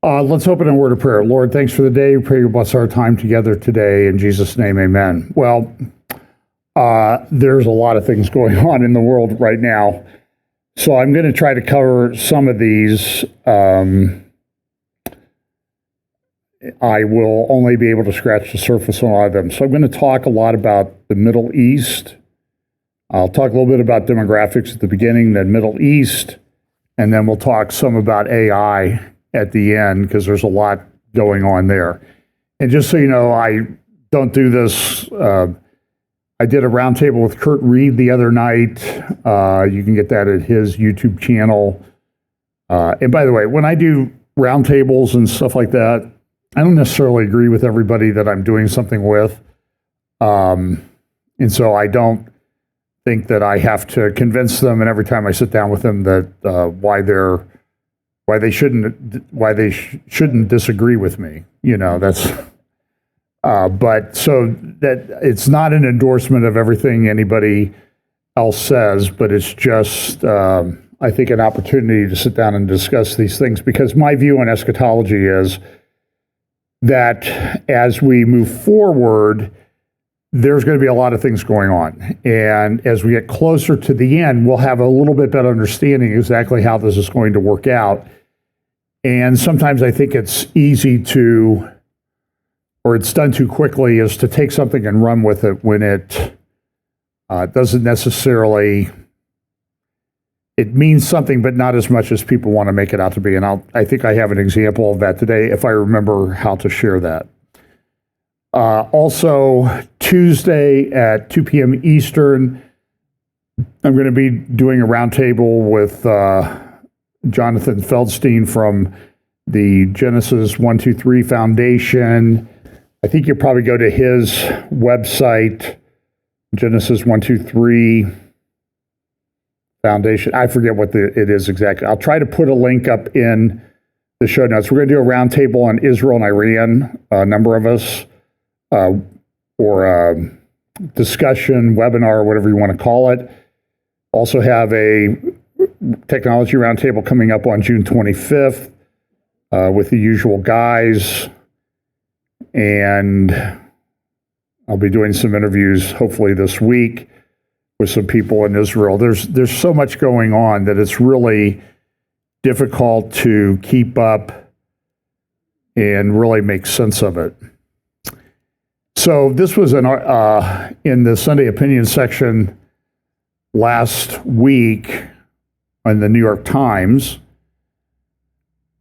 Let's open in a word of prayer. Lord, thanks for the day. We pray you bless our time together today. In Jesus' name, amen. Well, there's a lot of things going on in the world right now. So I'm going to try to cover some of these. I will only be able to scratch the surface on a lot of them. So I'm going to talk a lot about the Middle East. I'll talk a little bit about demographics at the beginning, then Middle East, and then we'll talk some about AI at the end, because there's a lot going on there. And just so you know, I don't do this. I did a roundtable with Kurt Reed the other night. You can get that at his YouTube channel. And by the way, when I do roundtables and stuff like that, I don't necessarily agree with everybody that I'm doing something with. And so I don't think that I have to convince them, and every time I sit down with them, that why they shouldn't disagree with me. You know, that's but so that it's not an endorsement of everything anybody else says, but it's just I think an opportunity to sit down and discuss these things, because my view on eschatology is that as we move forward, there's going to be a lot of things going on. And as we get closer to the end, we'll have a little bit better understanding exactly how this is going to work out. And sometimes I think it's easy to, or it's done too quickly, is to take something and run with it when it doesn't necessarily, it means something, but not as much as people want to make it out to be. And I think I have an example of that today, if I remember how to share that. Also, Tuesday at 2 p.m. Eastern, I'm going to be doing a roundtable with Jonathan Feldstein from the Genesis 123 Foundation. I think you'll probably go to his website, Genesis 123 Foundation. I forget what it is exactly. I'll try to put a link up in the show notes. We're going to do a roundtable on Israel and Iran, a number of us, or a discussion, webinar, whatever you want to call it. Also have a technology roundtable coming up on June 25th with the usual guys. And I'll be doing some interviews hopefully this week with some people in Israel. There's so much going on that it's really difficult to keep up and really make sense of it. So this was in the Sunday Opinion section last week in the New York Times,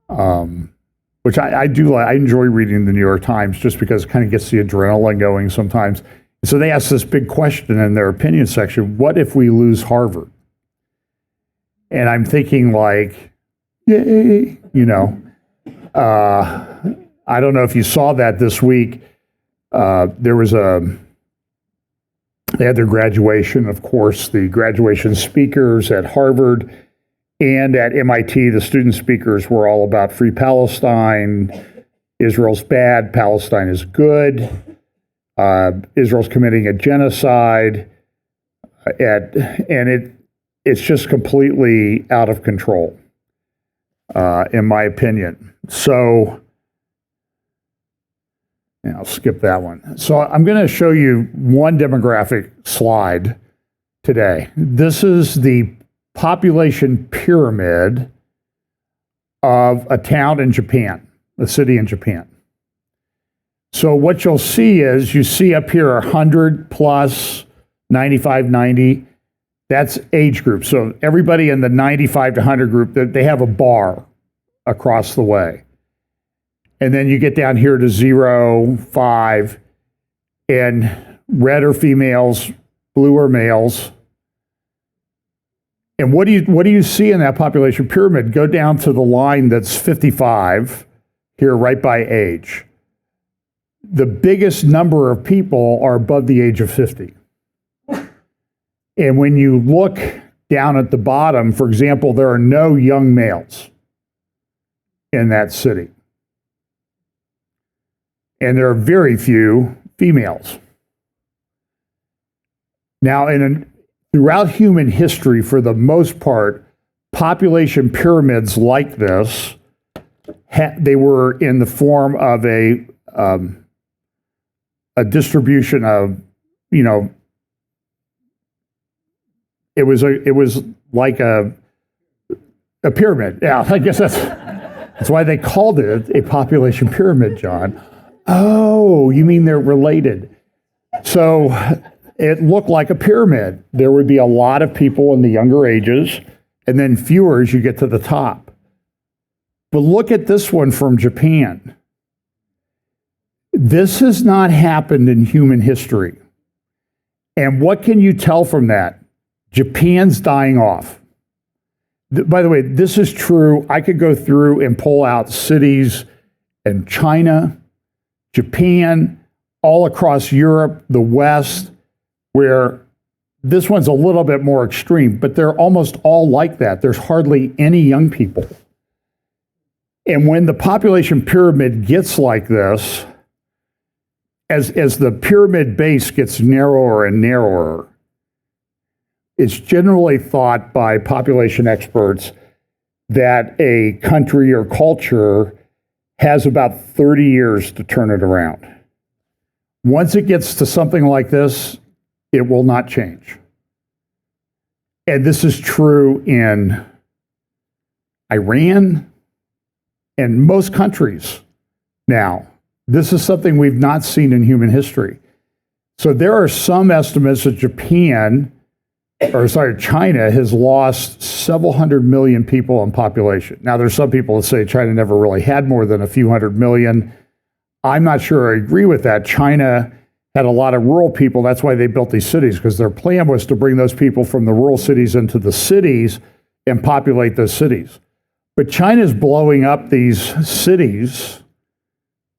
which I do. I enjoy reading the New York Times just because it kind of gets the adrenaline going sometimes. So they asked this big question in their opinion section: what if we lose Harvard? And I'm thinking, like, yay, you know. I don't know if you saw that this week. There was they had their graduation, of course, the graduation speakers at Harvard and at MIT. The student speakers were all about free Palestine. Israel's bad, Palestine is good. Israel's committing a genocide, and it's just completely out of control, in my opinion. So, and I'll skip that one. So I'm going to show you one demographic slide today. This is the population pyramid of a town in Japan, a city in Japan. So what you'll see is, you see up here 100 plus, 95, 90. That's age group. So everybody in the 95 to 100 group, they have a bar across the way. And then you get down here to 0, 5, and red are females, blue are males. And what do you see in that population pyramid? Go down to the line that's 55 here, right by age. The biggest number of people are above the age of 50. And when you look down at the bottom, for example, there are no young males in that city. And there are very few females. Now, throughout human history, for the most part, population pyramids like this they were in the form of a distribution of, it was like a pyramid. Yeah, I guess that's why they called it a population pyramid, John. Oh, you mean they're related? So it looked like a pyramid. There would be a lot of people in the younger ages, and then fewer as you get to the top. But look at this one from Japan. This has not happened in human history. And what can you tell from that? Japan's dying off. By the way, this is true. I could go through and pull out cities in China, Japan, all across Europe, the West, where this one's a little bit more extreme, but they're almost all like that. There's hardly any young people. And when the population pyramid gets like this, as the pyramid base gets narrower and narrower, it's generally thought by population experts that a country or culture has about 30 years to turn it around. Once it gets to something like this, it will not change. And this is true in Iran and most countries now. This is something we've not seen in human history. So there are some estimates that China has lost several hundred million people in population. Now, there's some people that say China never really had more than a few hundred million. I'm not sure I agree with that. China had a lot of rural people. That's why they built these cities, because their plan was to bring those people from the rural cities into the cities and populate those cities. But China's blowing up these cities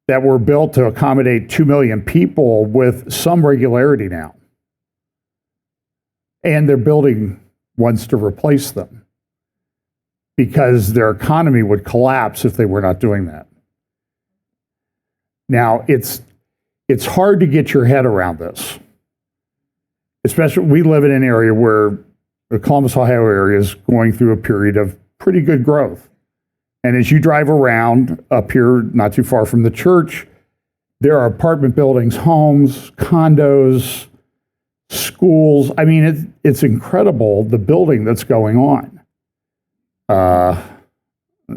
that were built to accommodate 2 million people with some regularity now. And they're building ones to replace them because their economy would collapse if they were not doing that. Now, it's hard to get your head around this. Especially, we live in an area where the Columbus, Ohio area is going through a period of pretty good growth. And as you drive around up here, not too far from the church, there are apartment buildings, homes, condos, schools. I mean, it's incredible, the building that's going on.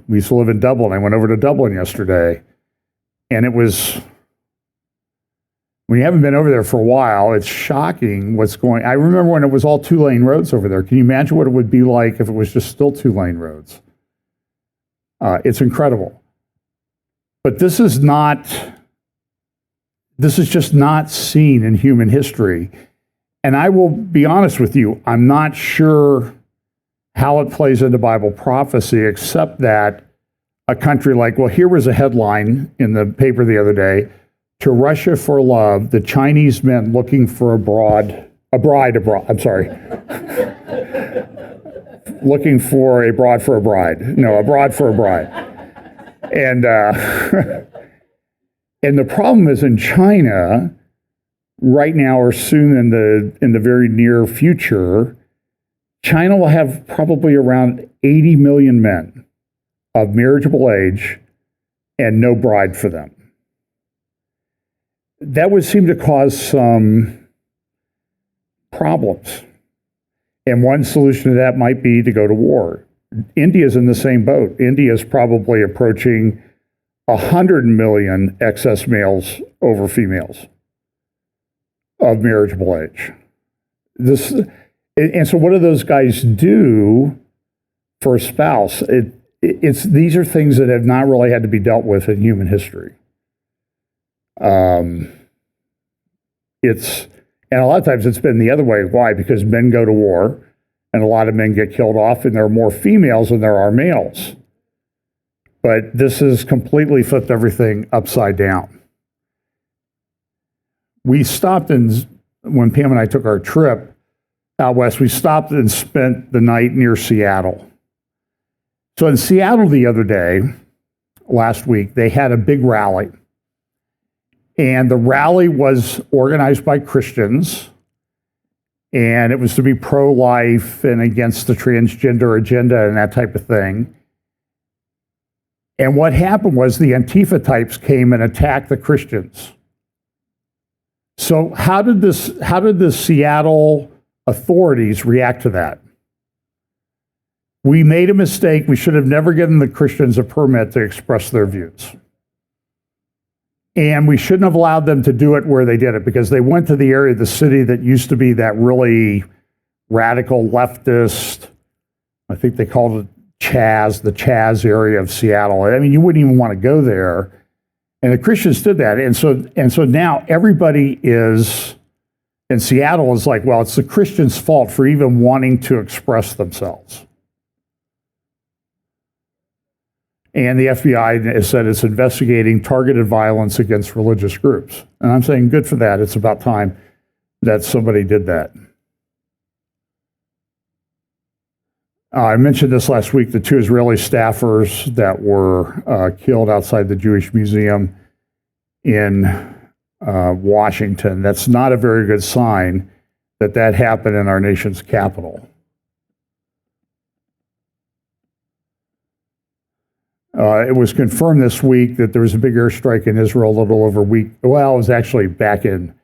We used to live in Dublin. I went over to Dublin yesterday, and it was, when you haven't been over there for a while, it's shocking what's going. I remember when it was all 2-lane roads over there. Can you imagine what it would be like if it was just still 2-lane roads? It's incredible. But this is just not seen in human history. And I will be honest with you, I'm not sure how it plays into Bible prophecy, except that a country like, well, here was a headline in the paper the other day, "To Russia for love, the Chinese men looking for a bride abroad." I'm sorry. Looking for a broad for a bride. No, a broad for a bride. And and the problem is in China, right now or soon in the very near future, China will have probably around 80 million men of marriageable age and no bride for them. That would seem to cause some problems. And one solution to that might be to go to war. India's in the same boat. India's probably approaching 100 million excess males over females of marriageable age. And so what do those guys do for a spouse? These are things that have not really had to be dealt with in human history. And a lot of times it's been the other way. Why? Because men go to war, and a lot of men get killed off, and there are more females than there are males. But this has completely flipped everything upside down. We stopped when Pam and I took our trip out west, we stopped and spent the night near Seattle. So in Seattle the other day, last week, they had a big rally. And the rally was organized by Christians, and it was to be pro-life and against the transgender agenda and that type of thing. And what happened was the Antifa types came and attacked the Christians. So how did the Seattle authorities react to that? We made a mistake. We should have never given the Christians a permit to express their views. And we shouldn't have allowed them to do it where they did it, because they went to the area of the city that used to be that really radical leftist, I think they called it Chaz, the Chaz area of Seattle. I mean, you wouldn't even want to go there. And the Christians did that. And so now everybody is in Seattle is like, well, it's the Christians' fault for even wanting to express themselves. And the FBI has said it's investigating targeted violence against religious groups. And I'm saying good for that. It's about time that somebody did that. I mentioned this last week, the 2 Israeli staffers that were killed outside the Jewish Museum in Washington. That's not a very good sign that happened in our nation's capital. It was confirmed this week that there was a big airstrike in Israel a little over a week. Well, it was actually back in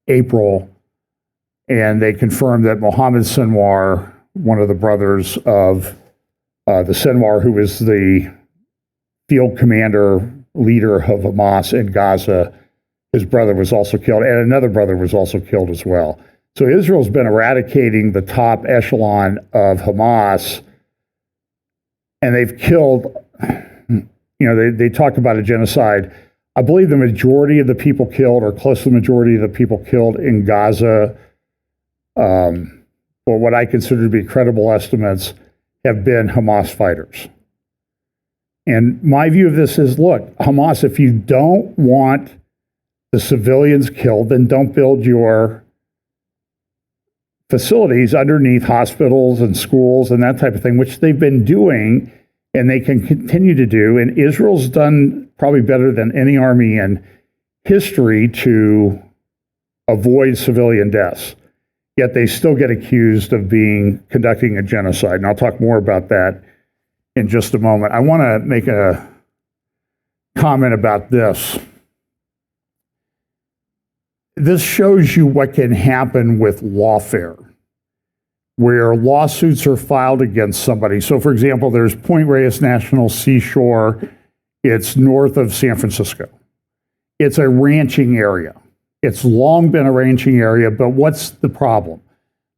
April, and they confirmed that Mohammed Sinwar, one of the brothers of the Sinwar, who was the field commander, leader of Hamas in Gaza, his brother was also killed, and another brother was also killed as well. So Israel's been eradicating the top echelon of Hamas, and they've killed, they talk about a genocide. I believe the majority of the people killed, or close to the majority of the people killed in Gaza, or what I consider to be credible estimates, have been Hamas fighters. And my view of this is, look, Hamas, if you don't want the civilians killed, then don't build your facilities underneath hospitals and schools and that type of thing, which they've been doing and they can continue to do. And Israel's done probably better than any army in history to avoid civilian deaths. Yet they still get accused of conducting a genocide. And I'll talk more about that in just a moment. I want to make a comment about this. This shows you what can happen with lawfare, where lawsuits are filed against somebody. So, for example, there's Point Reyes National Seashore. It's north of San Francisco. It's a ranching area. It's long been a ranching area, but what's the problem?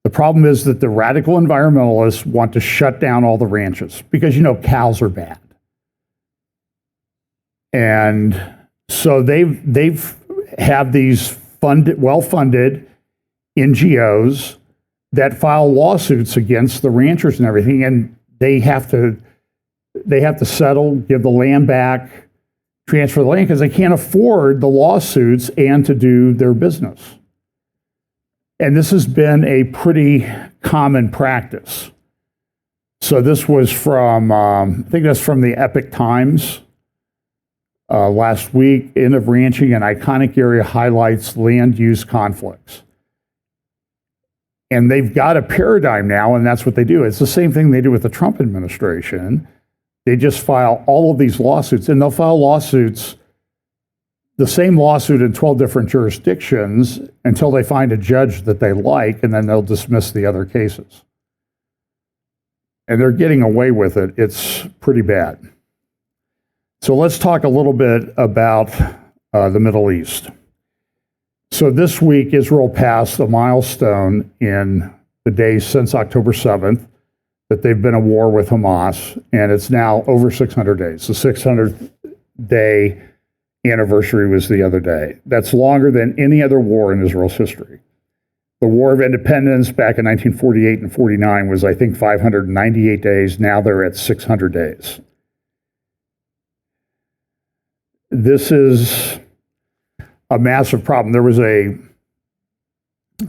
The problem is that the radical environmentalists want to shut down all the ranches because, cows are bad. And so they've have these well-funded NGOs that file lawsuits against the ranchers and everything, and they have to settle, give the land back, transfer the land, because they can't afford the lawsuits and to do their business. And this has been a pretty common practice. So this was from, I think that's from the Epic Times last week. End of ranching, an iconic area highlights land use conflicts. And they've got a paradigm now, and that's what they do. It's the same thing they do with the Trump administration. They just file all of these lawsuits, and they'll file lawsuits, the same lawsuit in 12 different jurisdictions until they find a judge that they like, and then they'll dismiss the other cases. And they're getting away with it. It's pretty bad. So let's talk a little bit about the Middle East. So this week, Israel passed a milestone in the days since October 7th that they've been at war with Hamas, and it's now over 600 days. The 600th day anniversary was the other day. That's longer than any other war in Israel's history. The War of Independence back in 1948 and 49 was, I think, 598 days. Now they're at 600 days. This is a massive problem. There was and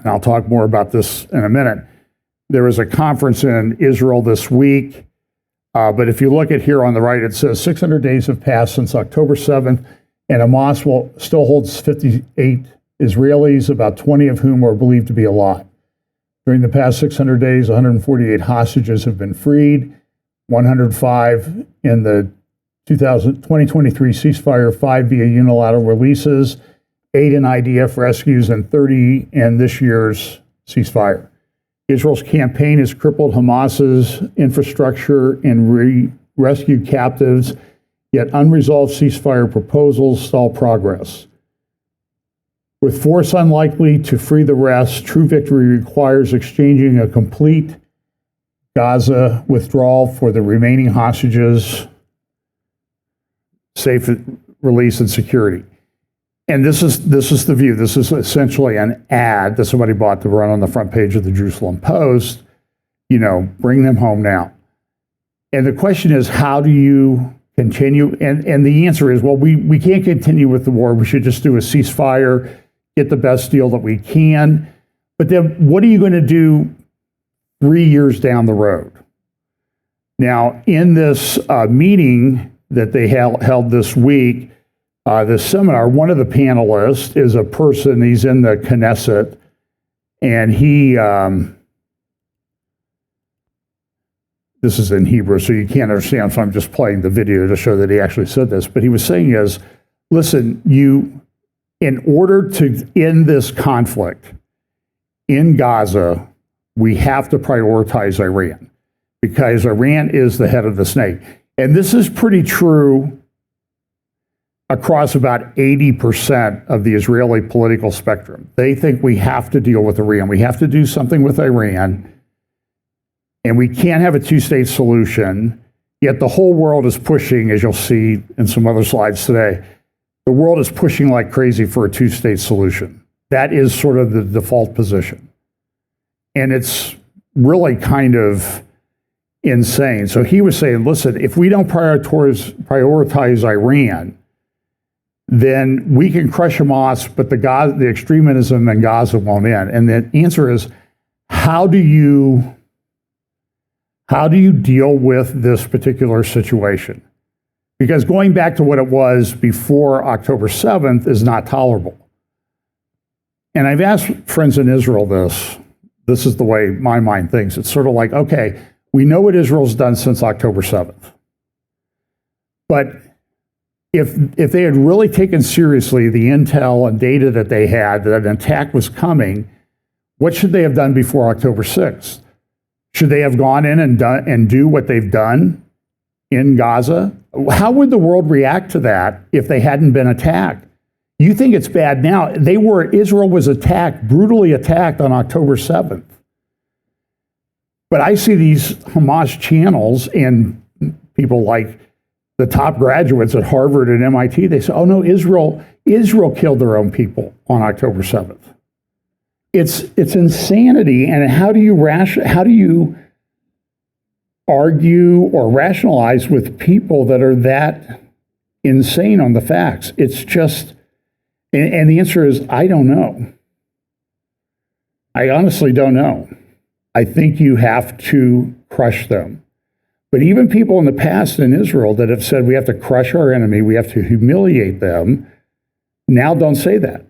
I'll talk more about this in a minute, there was a conference in Israel this week, but if you look at here on the right, it says 600 days have passed since October 7th, and Hamas still holds 58 Israelis, about 20 of whom are believed to be alive. During the past 600 days, 148 hostages have been freed, 105 in the 2023 ceasefire, 5 via unilateral releases, 8 in IDF rescues, and 30 in this year's ceasefire. Israel's campaign has crippled Hamas's infrastructure and rescued captives, yet unresolved ceasefire proposals stall progress. With force unlikely to free the rest, true victory requires exchanging a complete Gaza withdrawal for the remaining hostages, safe release and security. And this is the view. This is essentially an ad that somebody bought to run on the front page of the Jerusalem Post. Bring them home now. And the question is, how do you continue? And the answer is, well, we can't continue with the war. We should just do a ceasefire, get the best deal that we can. But then what are you going to do 3 years down the road? Now, in this meeting that they held this week, this seminar, one of the panelists is a person, he's in the Knesset, and he, this is in Hebrew, so you can't understand, so I'm just playing the video to show that he actually said this, but he was saying is, listen, in order to end this conflict in Gaza, we have to prioritize Iran, because Iran is the head of the snake. And this is pretty true across about 80% of the Israeli political spectrum. They think we have to deal with Iran. We have to do something with Iran, and we can't have a two-state solution. Yet the whole world is pushing, as you'll see in some other slides today, the world is pushing like crazy for a two-state solution. That is sort of the default position. And it's really kind of insane. So he was saying, listen, if we don't prioritize Iran, then we can crush Hamas, but the extremism in Gaza won't end. And the answer is, how do you deal with this particular situation? Because going back to what it was before October 7th is not tolerable. And I've asked friends in Israel this. This is the way my mind thinks. It's sort of like, okay, we know what Israel's done since October 7th. But if they had really taken seriously the intel and data that they had, that an attack was coming, what should they have done before October 6th? Should they have gone in and do what they've done in Gaza? How would the world react to that if they hadn't been attacked? You think it's bad now. Israel was brutally attacked on October 7th. But I see these Hamas channels and people like the top graduates at Harvard and MIT, they say, oh no, Israel killed their own people on October 7th. It's insanity. And how do you argue or rationalize with people that are that insane on the facts? It's just, and the answer is, I don't know. I honestly don't know. I think you have to crush them. But even people in the past in Israel that have said we have to crush our enemy, we have to humiliate them, now don't say that,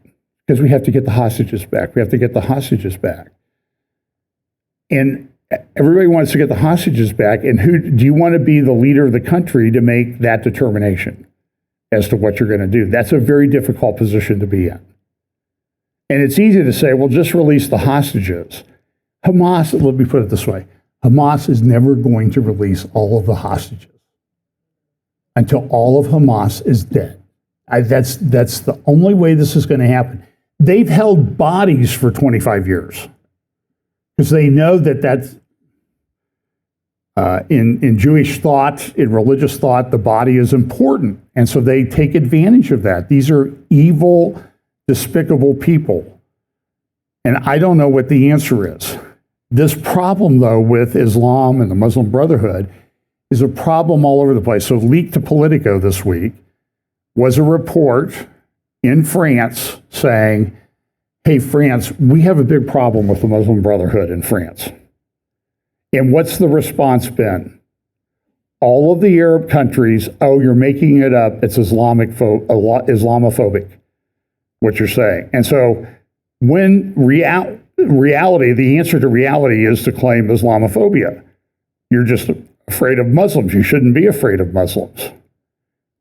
because we have to get the hostages back. We have to get the hostages back. And everybody wants to get the hostages back. And who do you want to be the leader of the country to make that determination as to what you're going to do? That's a very difficult position to be in. And it's easy to say, well, just release the hostages. Hamas, let me put it this way, Hamas is never going to release all of the hostages until all of Hamas is dead. That's the only way this is going to happen. They've held bodies for 25 years because they know that's in Jewish thought, in religious thought, the body is important. And so they take advantage of that. These are evil, despicable people. And I don't know what the answer is. This problem, though, with Islam and the Muslim Brotherhood is a problem all over the place. So leaked to Politico this week was a report in France saying, hey, France, we have a big problem with the Muslim Brotherhood in France. And what's the response been? All of the Arab countries, oh, you're making it up. It's Islamophobic, what you're saying. And so when reality, the answer to reality is to claim Islamophobia. You're just afraid of Muslims. You shouldn't be afraid of Muslims.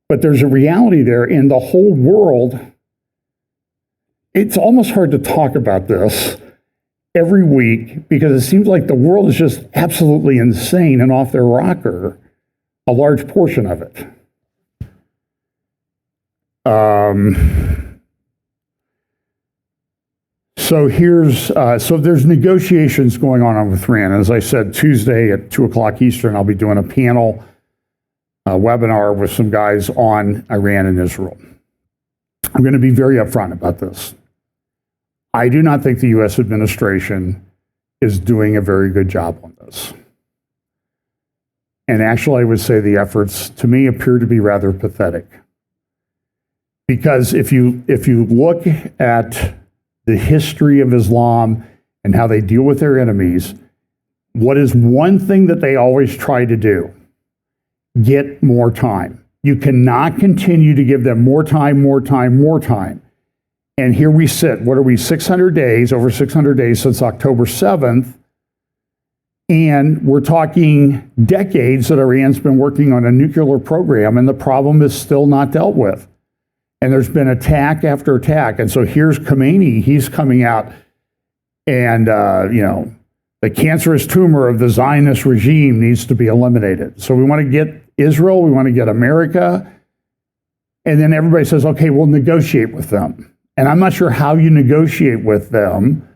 But there's a reality there in the whole world. It's almost hard to talk about this every week because it seems like the world is just absolutely insane and off their rocker, a large portion of it. So there's negotiations going on with Iran. As I said, Tuesday at 2:00 Eastern, I'll be doing a panel webinar with some guys on Iran and Israel. I'm going to be very upfront about this. I do not think the U.S. administration is doing a very good job on this. And actually, I would say the efforts, to me, appear to be rather pathetic. Because if you look at the history of Islam and how they deal with their enemies, what is one thing that they always try to do? Get more time. You cannot continue to give them more time, more time, more time. And here we sit, what are we, 600 days, over 600 days since October 7th, and we're talking decades that Iran's been working on a nuclear program, and the problem is still not dealt with. And there's been attack after attack. And so here's Khomeini, he's coming out and, the cancerous tumor of the Zionist regime needs to be eliminated. So we want to get Israel, we want to get America, and then everybody says, okay, we'll negotiate with them. And I'm not sure how you negotiate with them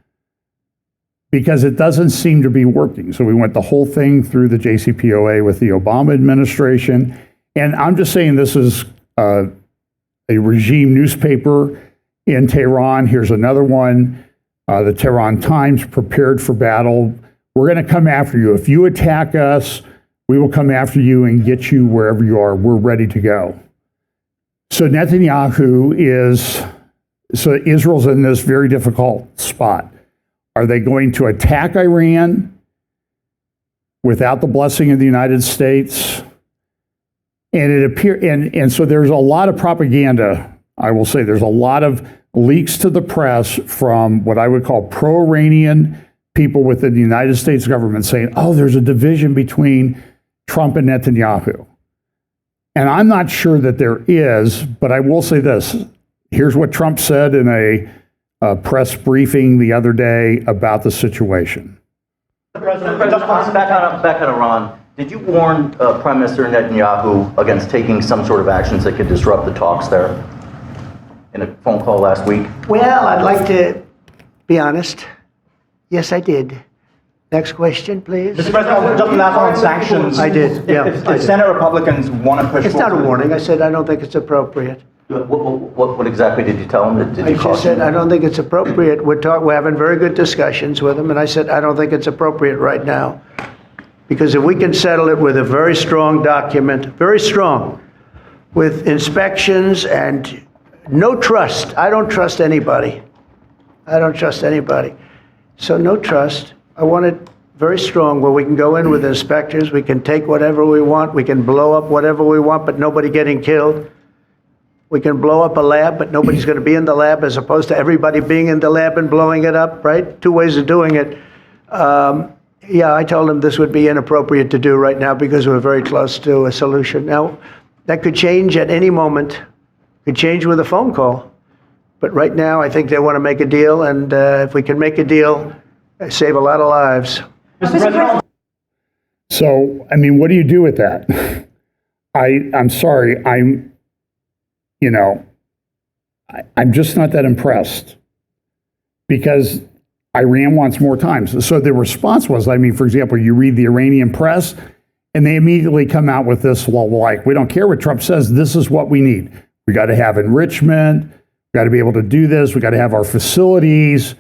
because it doesn't seem to be working. So we went the whole thing through the JCPOA with the Obama administration. And I'm just saying this is a regime newspaper in Tehran. Here's another one, the Tehran Times, prepared for battle. We're going to come after you. If you attack us, we will come after you and get you wherever you are. We're ready to go. So Israel's in this very difficult spot. Are they going to attack Iran without the blessing of the United States? And so there's a lot of propaganda, I will say. There's a lot of leaks to the press from what I would call pro-Iranian people within the United States government saying, oh, there's a division between Trump and Netanyahu. And I'm not sure that there is, but I will say this. Here's what Trump said in a press briefing the other day about the situation. President, back on Iran. Did you warn Prime Minister Netanyahu against taking some sort of actions that could disrupt the talks there in a phone call last week? Well, I'd like to be honest. Yes, I did. Next question, please. Mr. President, just last on sanctions. I did, yeah. If Senate Republicans want to push It's not a warning. I said I don't think it's appropriate. What exactly did you tell him? Did you I just said I don't think it's appropriate. We're having very good discussions with him, and I said I don't think it's appropriate right now. Because if we can settle it with a very strong document, very strong, with inspections and no trust. I don't trust anybody. I don't trust anybody. So no trust. I want it very strong where we can go in with inspectors. We can take whatever we want. We can blow up whatever we want, but nobody getting killed. We can blow up a lab, but nobody's going to be in the lab, as opposed to everybody being in the lab and blowing it up, right? Two ways of doing it. Yeah, I told him this would be inappropriate to do right now because we're very close to a solution. Now, that could change at any moment. Could change with a phone call. But right now, I think they want to make a deal, and if we can make a deal, save a lot of lives. So, I mean, what do you do with that? I'm sorry, I'm just not that impressed because Iran wants more time. So the response was, for example, you read the Iranian press and they immediately come out with this, well, like, we don't care what Trump says. This is what we need. We got to have enrichment. We got to be able to do this. We got to have our facilities.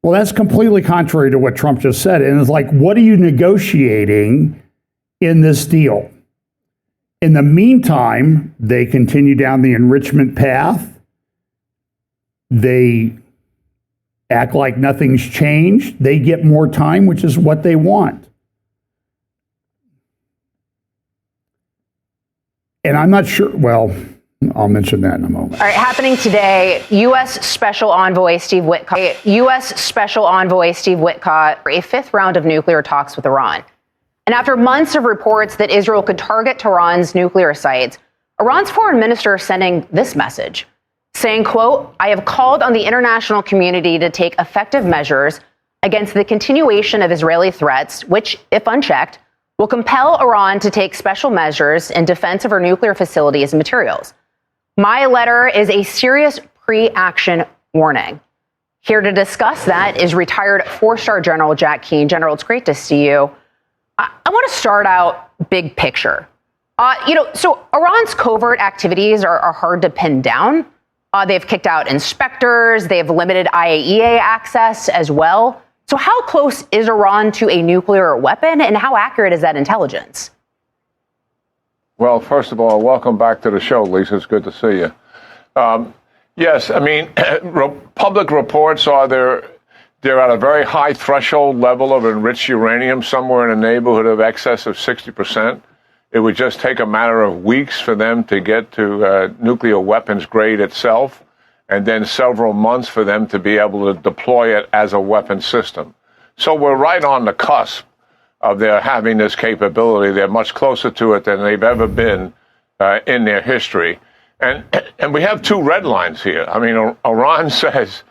Well, that's completely contrary to what Trump just said. And it's like, what are you negotiating in this deal? In the meantime, they continue down the enrichment path. They act like nothing's changed. They get more time, which is what they want. And I'm not sure, well, I'll mention that in a moment. All right, happening today, U.S. Special Envoy Steve Witkoff, a fifth round of nuclear talks with Iran. And after months of reports that Israel could target Tehran's nuclear sites, Iran's foreign minister sending this message, saying, quote, "I have called on the international community to take effective measures against the continuation of Israeli threats, which, if unchecked, will compel Iran to take special measures in defense of her nuclear facilities and materials. My letter is a serious pre-action warning." Here to discuss that is retired four-star General Jack Keane. General, it's great to see you. I want to start out big picture. So Iran's covert activities are hard to pin down. They've kicked out inspectors. They've limited IAEA access as well. So how close is Iran to a nuclear weapon, and how accurate is that intelligence? Well, first of all, welcome back to the show, Lisa. It's good to see you. Yes, I mean, public reports are they're at a very high threshold level of enriched uranium, somewhere in the neighborhood of excess of 60%. It would just take a matter of weeks for them to get to nuclear weapons grade itself, and then several months for them to be able to deploy it as a weapon system. So we're right on the cusp of their having this capability. They're much closer to it than they've ever been in their history. And we have two red lines here. I mean, Iran says,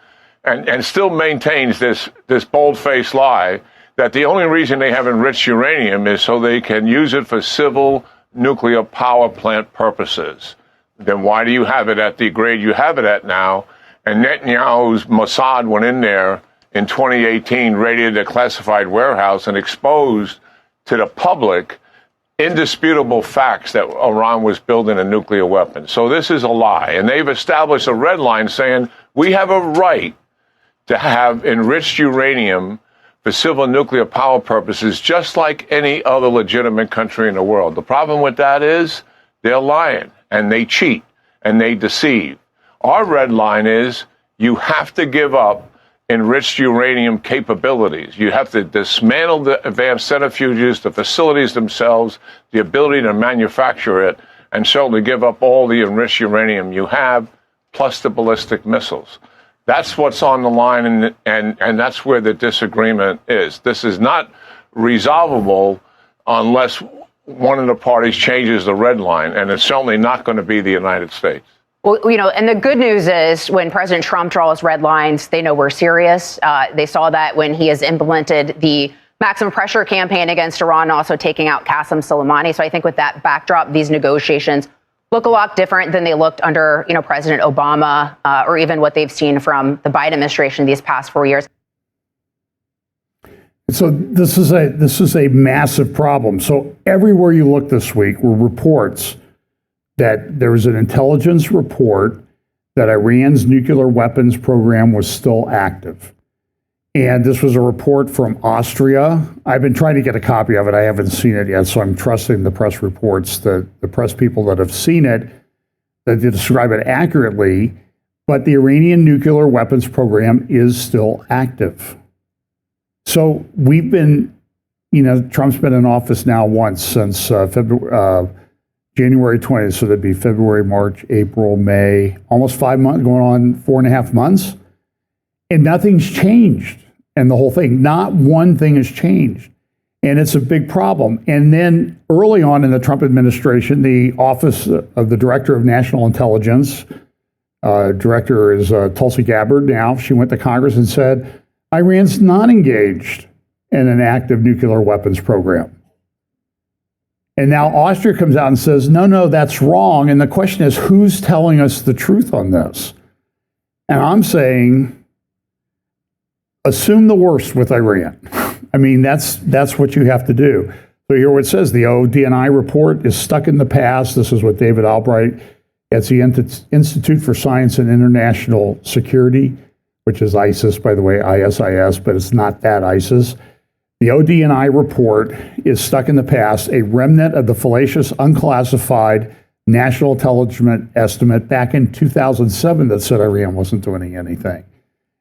and still maintains this bold-faced lie, that the only reason they have enriched uranium is so they can use it for civil nuclear power plant purposes. Then why do you have it at the grade you have it at now? And Netanyahu's Mossad went in there in 2018, raided a classified warehouse and exposed to the public indisputable facts that Iran was building a nuclear weapon. So this is a lie. And they've established a red line saying we have a right to have enriched uranium for civil nuclear power purposes, just like any other legitimate country in the world. The problem with that is they're lying and they cheat and they deceive. Our red line is you have to give up enriched uranium capabilities. You have to dismantle the advanced centrifuges, the facilities themselves, the ability to manufacture it, and certainly give up all the enriched uranium you have, plus the ballistic missiles. That's what's on the line, and that's where the disagreement is. This is not resolvable unless one of the parties changes the red line, and it's certainly not going to be the United States. Well, and the good news is when President Trump draws red lines, they know we're serious. They saw that when he has implemented the maximum pressure campaign against Iran, also taking out Qasem Soleimani. So I think with that backdrop, these negotiations look a lot different than they looked under, President Obama, or even what they've seen from the Biden administration these past 4 years. So this is a massive problem. So everywhere you look this week were reports that there was an intelligence report that Iran's nuclear weapons program was still active. And this was a report from Austria. I've been trying to get a copy of it. I haven't seen it yet, so I'm trusting the press reports, the press people that have seen it, that they describe it accurately. But the Iranian nuclear weapons program is still active. So we've been, Trump's been in office now once since January 20th, so that'd be February, March, April, May, almost 5 months, going on 4.5 months. And nothing's changed in the whole thing. Not one thing has changed. And it's a big problem. And then early on in the Trump administration, the Office of the Director of National Intelligence, director is Tulsi Gabbard now, she went to Congress and said, Iran's not engaged in an active nuclear weapons program. And now Austria comes out and says, no, that's wrong. And the question is, who's telling us the truth on this? And I'm saying, assume the worst with Iran. I mean, that's what you have to do. So here what it says, the ODNI report is stuck in the past. This is what David Albright at the Institute for Science and International Security, which is ISIS, by the way, ISIS, but it's not that ISIS. The ODNI report is stuck in the past, a remnant of the fallacious, unclassified national intelligence estimate back in 2007 that said Iran wasn't doing anything.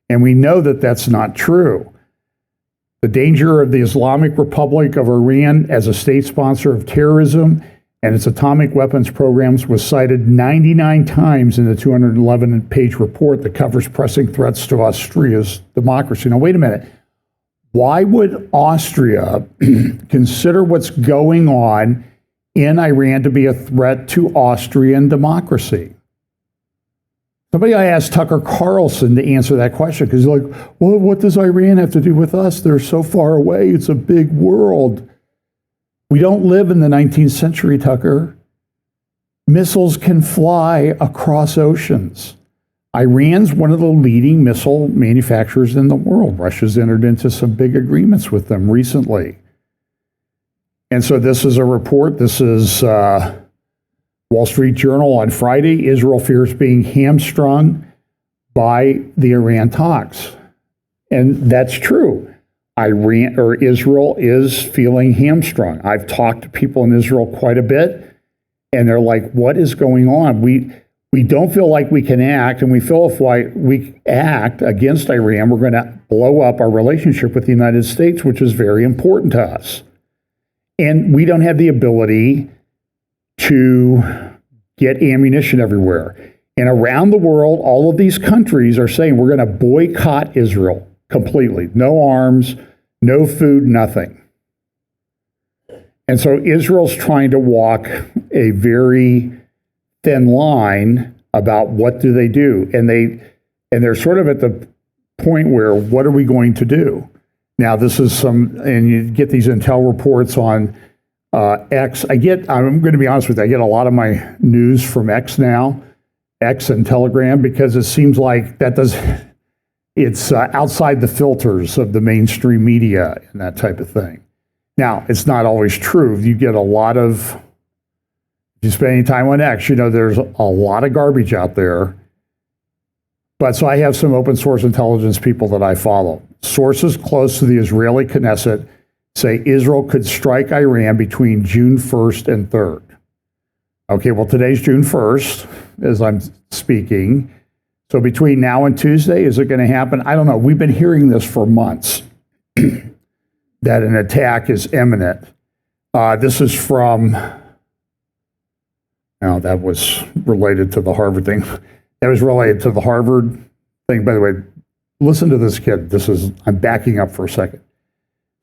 And we know that that's not true. The danger of the Islamic Republic of Iran as a state sponsor of terrorism and its atomic weapons programs was cited 99 times in the 211-page report that covers pressing threats to Austria's democracy. Now, wait a minute. Why would Austria consider what's going on in Iran to be a threat to Austrian democracy? Somebody I asked Tucker Carlson to answer that question because he's like, well, what does Iran have to do with us? They're so far away. It's a big world. We don't live in the 19th century, Tucker. Missiles can fly across oceans. Iran's one of the leading missile manufacturers in the world. Russia's entered into some big agreements with them recently. And so this is a report. This is Wall Street Journal on Friday. Israel fears being hamstrung by the Iran talks. And that's true. Israel is feeling hamstrung. I've talked to people in Israel quite a bit, and they're like, what is going on? We don't feel like we can act, and we feel if we act against Iran, we're going to blow up our relationship with the United States, which is very important to us. And we don't have the ability to get ammunition everywhere. And around the world, all of these countries are saying we're going to boycott Israel completely. No arms, no food, nothing. And so Israel's trying to walk a very thin line about what do they do. And they're sort of at the point where, what are we going to do? Now, this is and you get these intel reports on X. I'm going to be honest with you, I get a lot of my news from X now, X and Telegram, because it seems like it's outside the filters of the mainstream media and that type of thing. Now, it's not always true. You get a lot of, if you spend any time on X, there's a lot of garbage out there. But so I have some open source intelligence people that I follow. Sources close to the Israeli Knesset say Israel could strike Iran between June 1st and 3rd. Okay, well, today's June 1st, as I'm speaking. So between now and Tuesday, is it going to happen? I don't know. We've been hearing this for months, that an attack is imminent. This is from, now that was related to the Harvard thing. That was related to the Harvard thing. By the way, listen to this kid. I'm backing up for a second.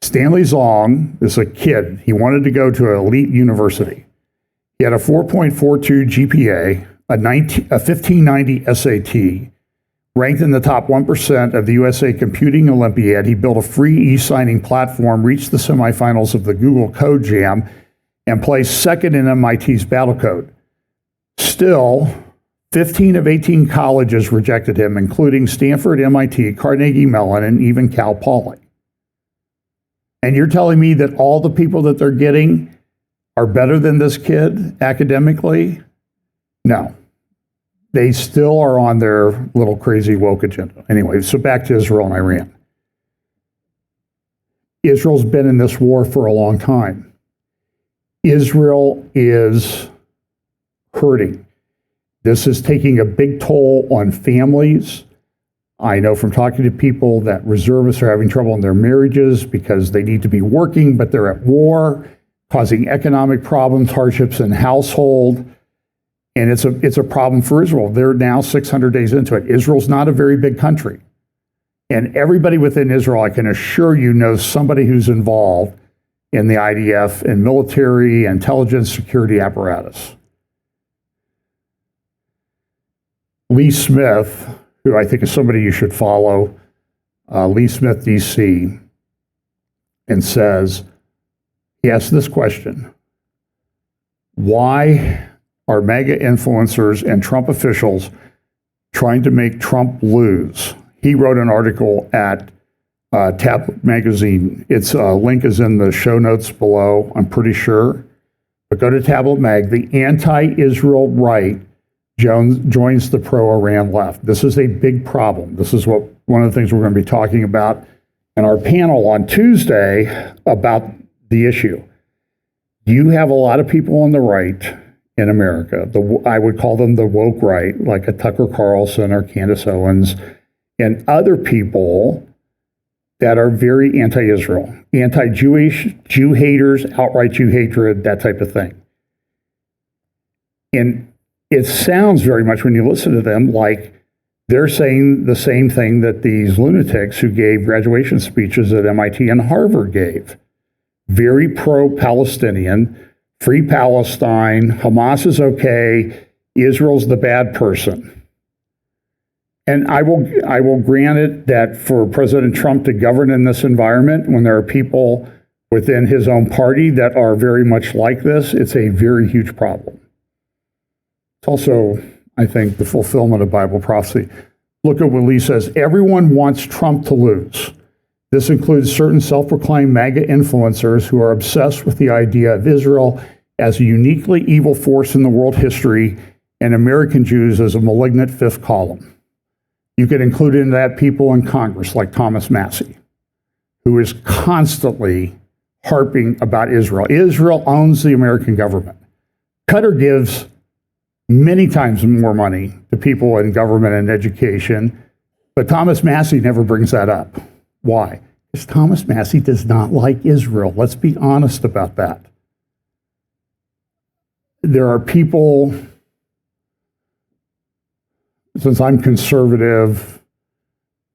Stanley Zong is a kid. He wanted to go to an elite university. He had a 4.42 GPA, a 1590 SAT, ranked in the top 1% of the USA Computing Olympiad. He built a free e-signing platform, reached the semifinals of the Google Code Jam, and placed second in MIT's Battle Code. Still, 15 of 18 colleges rejected him, including Stanford, MIT, Carnegie Mellon, and even Cal Poly. And you're telling me that all the people that they're getting are better than this kid academically? No. They still are on their little crazy woke agenda. Anyway, so back to Israel and Iran. Israel's been in this war for a long time. Israel is hurting. This is taking a big toll on families. I know from talking to people that reservists are having trouble in their marriages because they need to be working, but they're at war, causing economic problems, hardships in household. And it's a problem for Israel. They're now 600 days into it. Israel's not a very big country. And everybody within Israel, I can assure you, knows somebody who's involved in the IDF and military, intelligence, security apparatus. Lee Smith, who I think is somebody you should follow, Lee Smith, DC, and says, he asked this question: why are MAGA influencers and Trump officials trying to make Trump lose? He wrote an article at Tablet Magazine. Its link is in the show notes below, I'm pretty sure. But go to Tablet Mag. The anti-Israel right joins the pro-Iran left. This is a big problem. This is one of the things we're going to be talking about in our panel on Tuesday about the issue. You have a lot of people on the right in America. I would call them the woke right, like a Tucker Carlson or Candace Owens, and other people that are very anti-Israel, anti-Jewish, Jew haters, outright Jew hatred, that type of thing. And it sounds very much, when you listen to them, like they're saying the same thing that these lunatics who gave graduation speeches at MIT and Harvard gave. Very pro-Palestinian, free Palestine, Hamas is okay, Israel's the bad person. And I will grant it that for President Trump to govern in this environment, when there are people within his own party that are very much like this, it's a very huge problem. It's also, I think, the fulfillment of Bible prophecy. Look at what Lee says. Everyone wants Trump to lose. This includes certain self-proclaimed MAGA influencers who are obsessed with the idea of Israel as a uniquely evil force in the world history and American Jews as a malignant fifth column. You could include in that people in Congress like Thomas Massey, who is constantly harping about Israel. Israel owns the American government. Qatar gives many times more money to people in government and education, but Thomas Massey never brings that up. Why? Because Thomas Massey does not like Israel. Let's be honest about that. There are people, since I'm conservative,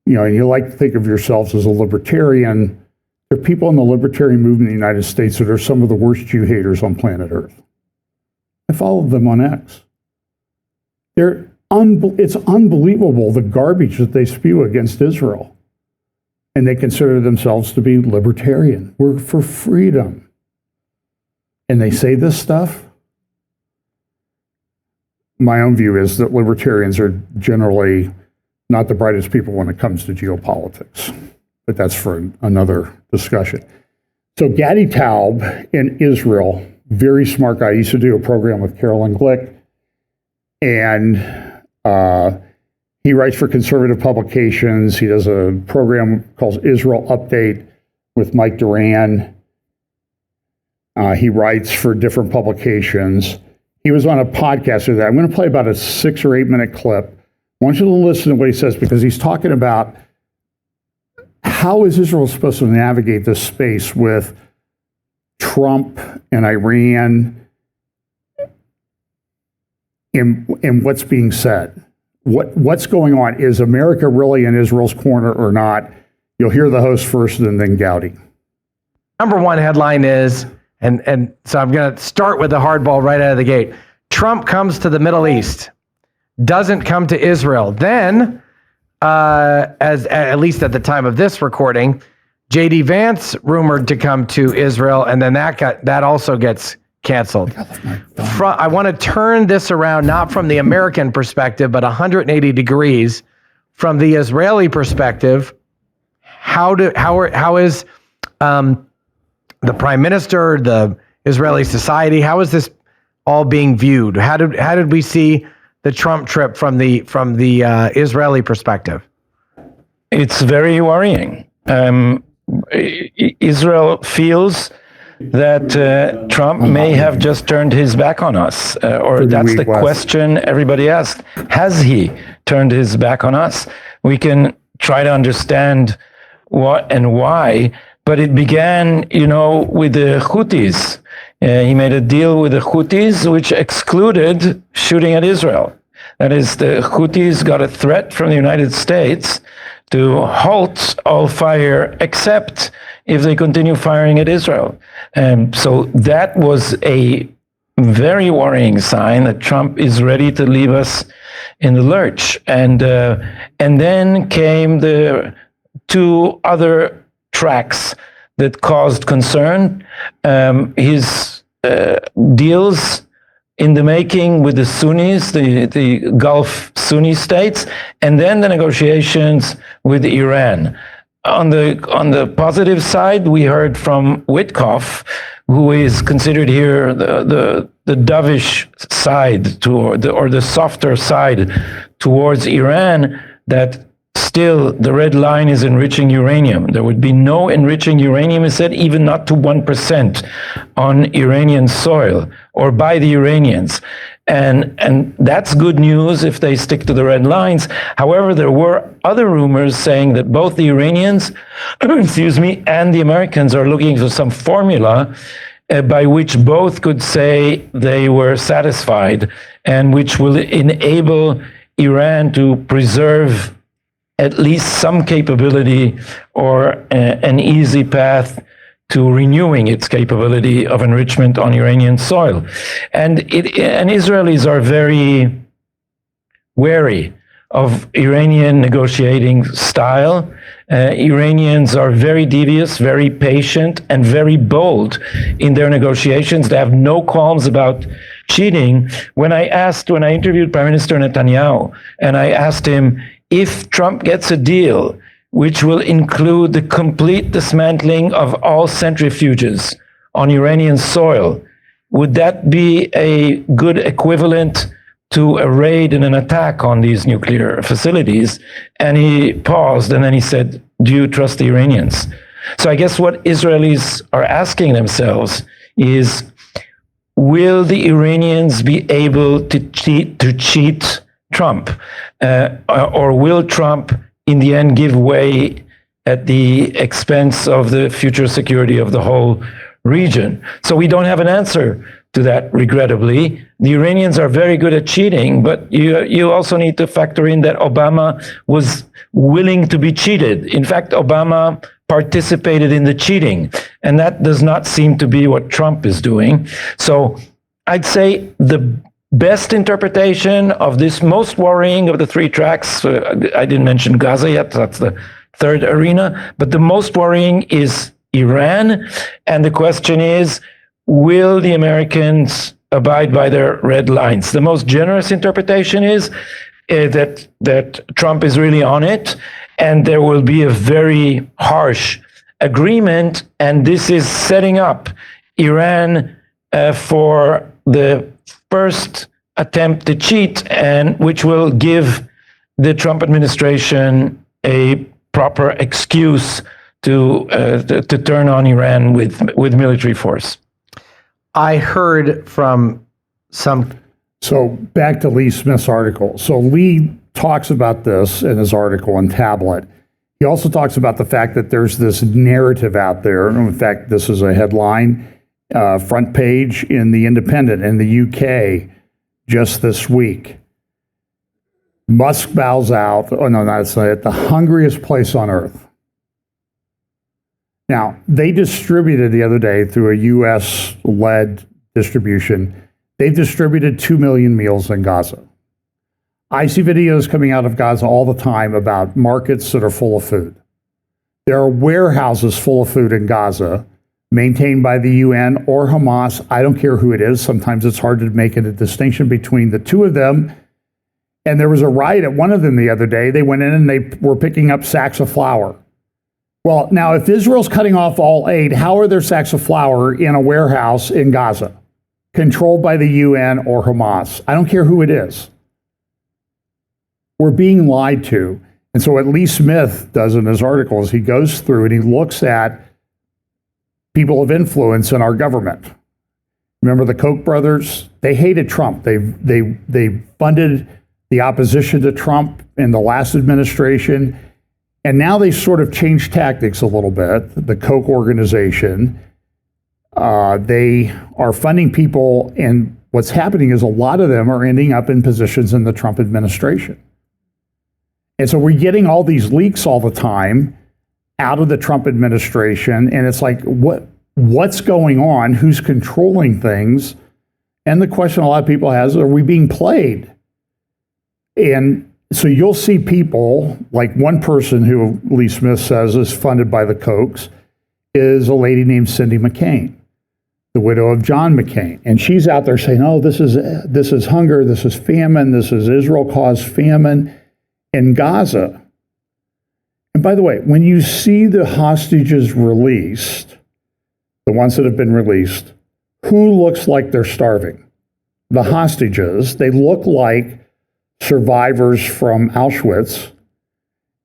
and you like to think of yourselves as a libertarian, there are people in the libertarian movement in the United States that are some of the worst Jew haters on planet Earth. I follow them on X. It's unbelievable the garbage that they spew against Israel. And they consider themselves to be libertarian. We're for freedom. And they say this stuff. My own view is that libertarians are generally not the brightest people when it comes to geopolitics. But that's for another discussion. So Gadi Taub in Israel, very smart guy. He used to do a program with Carolyn Glick. And he writes for conservative publications. He does a program called Israel Update with Mike Duran. He writes for different publications. He was on a podcast today. I'm going to play about a 6 or 8 minute clip. I want you to listen to what he says, because he's talking about how is Israel supposed to navigate this space with Trump and Iran in what's being said. What's going on? Is America really in Israel's corner or not? You'll hear the host first and then Gowdy. Number one headline is, and so I'm going to start with the hardball right out of the gate. Trump comes to the Middle East, doesn't come to Israel. Then, as at least at the time of this recording, J.D. Vance rumored to come to Israel, and then that also gets canceled. I want to turn this around, not from the American perspective, but 180 degrees from the Israeli perspective. How is the prime minister, the Israeli society, how is this all being viewed? How did we see the Trump trip from the Israeli perspective? It's very worrying. Israel feels that Trump may have just turned his back on us, or that's the question everybody asked. Has he turned his back on us? We can try to understand what and why, but it began, with the Houthis. He made a deal with the Houthis, which excluded shooting at Israel. That is, the Houthis got a threat from the United States to halt all fire except if they continue firing at Israel. So that was a very worrying sign that Trump is ready to leave us in the lurch. And then came the 2 other tracks that caused concern. His deals in the making with the Sunnis, the Gulf Sunni states, and then the negotiations with Iran. On the positive side, we heard from Witkoff, who is considered here the dovish side or the softer side towards Iran, that still the red line is enriching uranium. There would be no enriching uranium, he said, even not to 1% on Iranian soil or by the Iranians. And that's good news if they stick to the red lines. However, there were other rumors saying that both the Iranians, and the Americans are looking for some formula by which both could say they were satisfied, and which will enable Iran to preserve at least some capability or an easy path to renewing its capability of enrichment on Iranian soil. And Israelis are very wary of Iranian negotiating style. Iranians are very devious, very patient, and very bold in their negotiations. They have no qualms about cheating. When I interviewed Prime Minister Netanyahu, and I asked him, if Trump gets a deal which will include the complete dismantling of all centrifuges on Iranian soil, would that be a good equivalent to a raid and an attack on these nuclear facilities? And he paused, and then he said, do you trust the Iranians? So I guess what Israelis are asking themselves is, will the Iranians be able to cheat Trump? Or will Trump, in the end, give way at the expense of the future security of the whole region? So we don't have an answer to that, regrettably. The Iranians are very good at cheating, but you also need to factor in that Obama was willing to be cheated. In fact, Obama participated in the cheating, and that does not seem to be what Trump is doing. So I'd say the best interpretation of this most worrying of the three tracks, I didn't mention Gaza yet, that's the third arena, but the most worrying is Iran. And the question is, will the Americans abide by their red lines? The most generous interpretation is that Trump is really on it, and there will be a very harsh agreement, and this is setting up Iran for the first attempt to cheat, and which will give the Trump administration a proper excuse to turn on Iran with military force. I heard from some. So back to Lee Smith's article. So Lee talks about this in his article in Tablet. He also talks about the fact that there's this narrative out there. In fact, this is a headline, front page in The Independent in the UK just this week. Musk bows out. Oh, no, that's not it. The hungriest place on earth. Now, they distributed the other day through a U.S.-led distribution. They've distributed 2 million meals in Gaza. I see videos coming out of Gaza all the time about markets that are full of food. There are warehouses full of food in Gaza, maintained by the UN or Hamas. I don't care who it is. Sometimes it's hard to make a distinction between the two of them. And there was a riot at one of them the other day. They went in and they were picking up sacks of flour. Well, now, if Israel's cutting off all aid, how are there sacks of flour in a warehouse in Gaza, controlled by the UN or Hamas? I don't care who it is. We're being lied to. And so what Lee Smith does in his articles, he goes through and he looks at people of influence in our government. Remember the Koch brothers? They hated Trump. They funded the opposition to Trump in the last administration. And now they sort of changed tactics a little bit. The Koch organization, they are funding people, and what's happening is a lot of them are ending up in positions in the Trump administration. And so we're getting all these leaks all the time out of the Trump administration, and it's like, what's going on? Who's controlling things? And the question a lot of people has, are we being played? And so you'll see people, like one person who Lee Smith says is funded by the Kochs, is a lady named Cindy McCain, the widow of John McCain. And she's out there saying, oh, this is hunger, this is famine, this is Israel-caused famine in Gaza. And by the way, when you see the hostages released, the ones that have been released, who looks like they're starving? The hostages. They look like survivors from Auschwitz,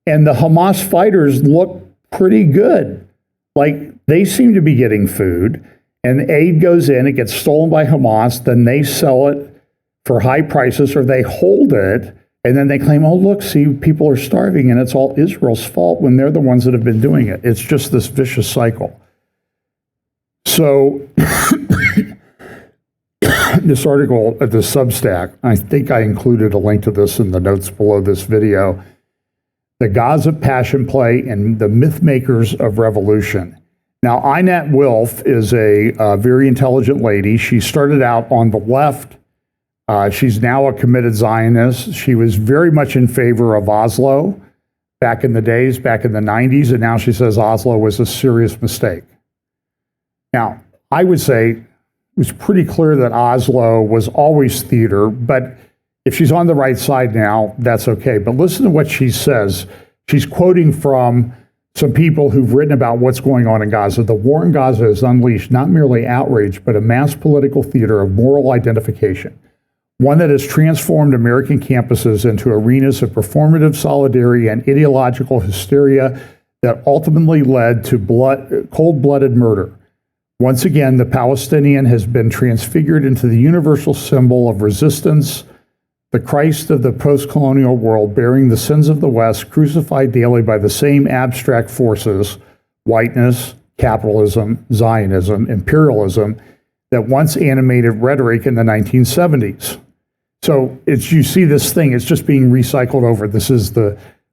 and the Hamas fighters look pretty good. Like, they seem to be getting food, and aid goes in, it gets stolen by Hamas, then they sell it for high prices, or they hold it, and then they claim, oh, look, see, people are starving, and it's all Israel's fault when they're the ones that have been doing it. It's just this vicious cycle. So this article at the Substack, I think I included a link to this in the notes below this video, the Gaza Passion Play and the Myth Makers of Revolution. Now, Einat Wilf is a very intelligent lady. She started out on the left. She's now a committed Zionist. She was very much in favor of Oslo back in the days, back in the 90s, and now she says Oslo was a serious mistake. Now, I would say it was pretty clear that Oslo was always theater, but if she's on the right side now, that's okay. But listen to what she says. She's quoting from some people who've written about what's going on in Gaza. The war in Gaza has unleashed not merely outrage, but a mass political theater of moral identification, one that has transformed American campuses into arenas of performative solidarity and ideological hysteria that ultimately led to cold-blooded murder. Once again, the Palestinian has been transfigured into the universal symbol of resistance, the Christ of the post-colonial world, bearing the sins of the West, crucified daily by the same abstract forces, whiteness, capitalism, Zionism, imperialism, that once animated rhetoric in the 1970s. So you see this thing, it's just being recycled over. This is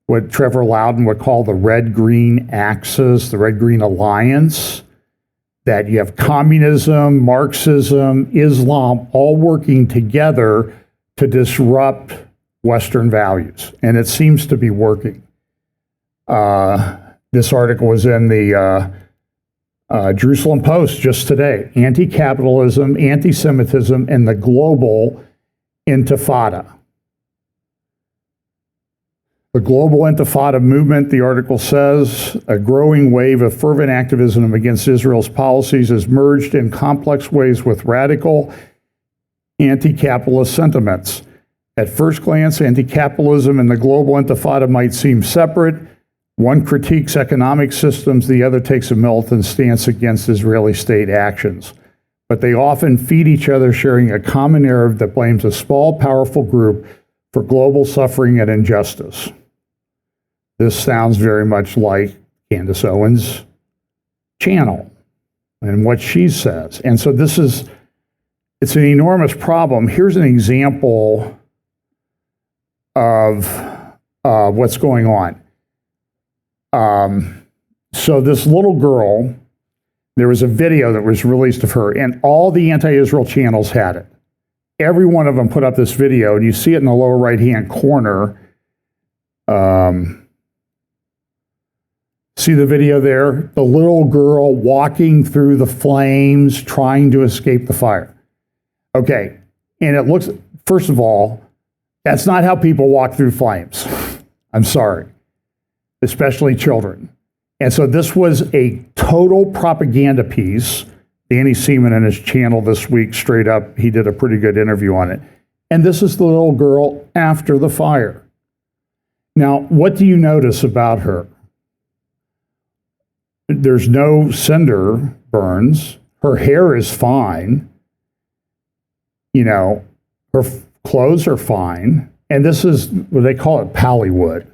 what Trevor Loudon would call the red-green axis, the red-green alliance, that you have communism, Marxism, Islam, all working together to disrupt Western values. And it seems to be working. This article was in the Jerusalem Post just today. Anti-capitalism, anti-Semitism, and the global intifada. The global intifada movement, the article says, a growing wave of fervent activism against Israel's policies has merged in complex ways with radical anti-capitalist sentiments. At first glance, anti-capitalism and the global intifada might seem separate. One critiques economic systems, the other takes a militant stance against Israeli state actions. But they often feed each other, sharing a common narrative that blames a small, powerful group for global suffering and injustice. This sounds very much like Candace Owens' channel and what she says. And so it's an enormous problem. Here's an example of what's going on. So this little girl, there was a video that was released of her, and all the anti-Israel channels had it. Every one of them put up this video, and you see it in the lower right-hand corner. See the video there? The little girl walking through the flames, trying to escape the fire. Okay, and it looks, first of all, that's not how people walk through flames. I'm sorry, especially children. And so this was a total propaganda piece. Danny Seaman in his channel this week, straight up, he did a pretty good interview on it. And this is the little girl after the fire. Now, what do you notice about her? There's no cinder burns. Her hair is fine. You know, her clothes are fine. And this is what they call it, Pallywood,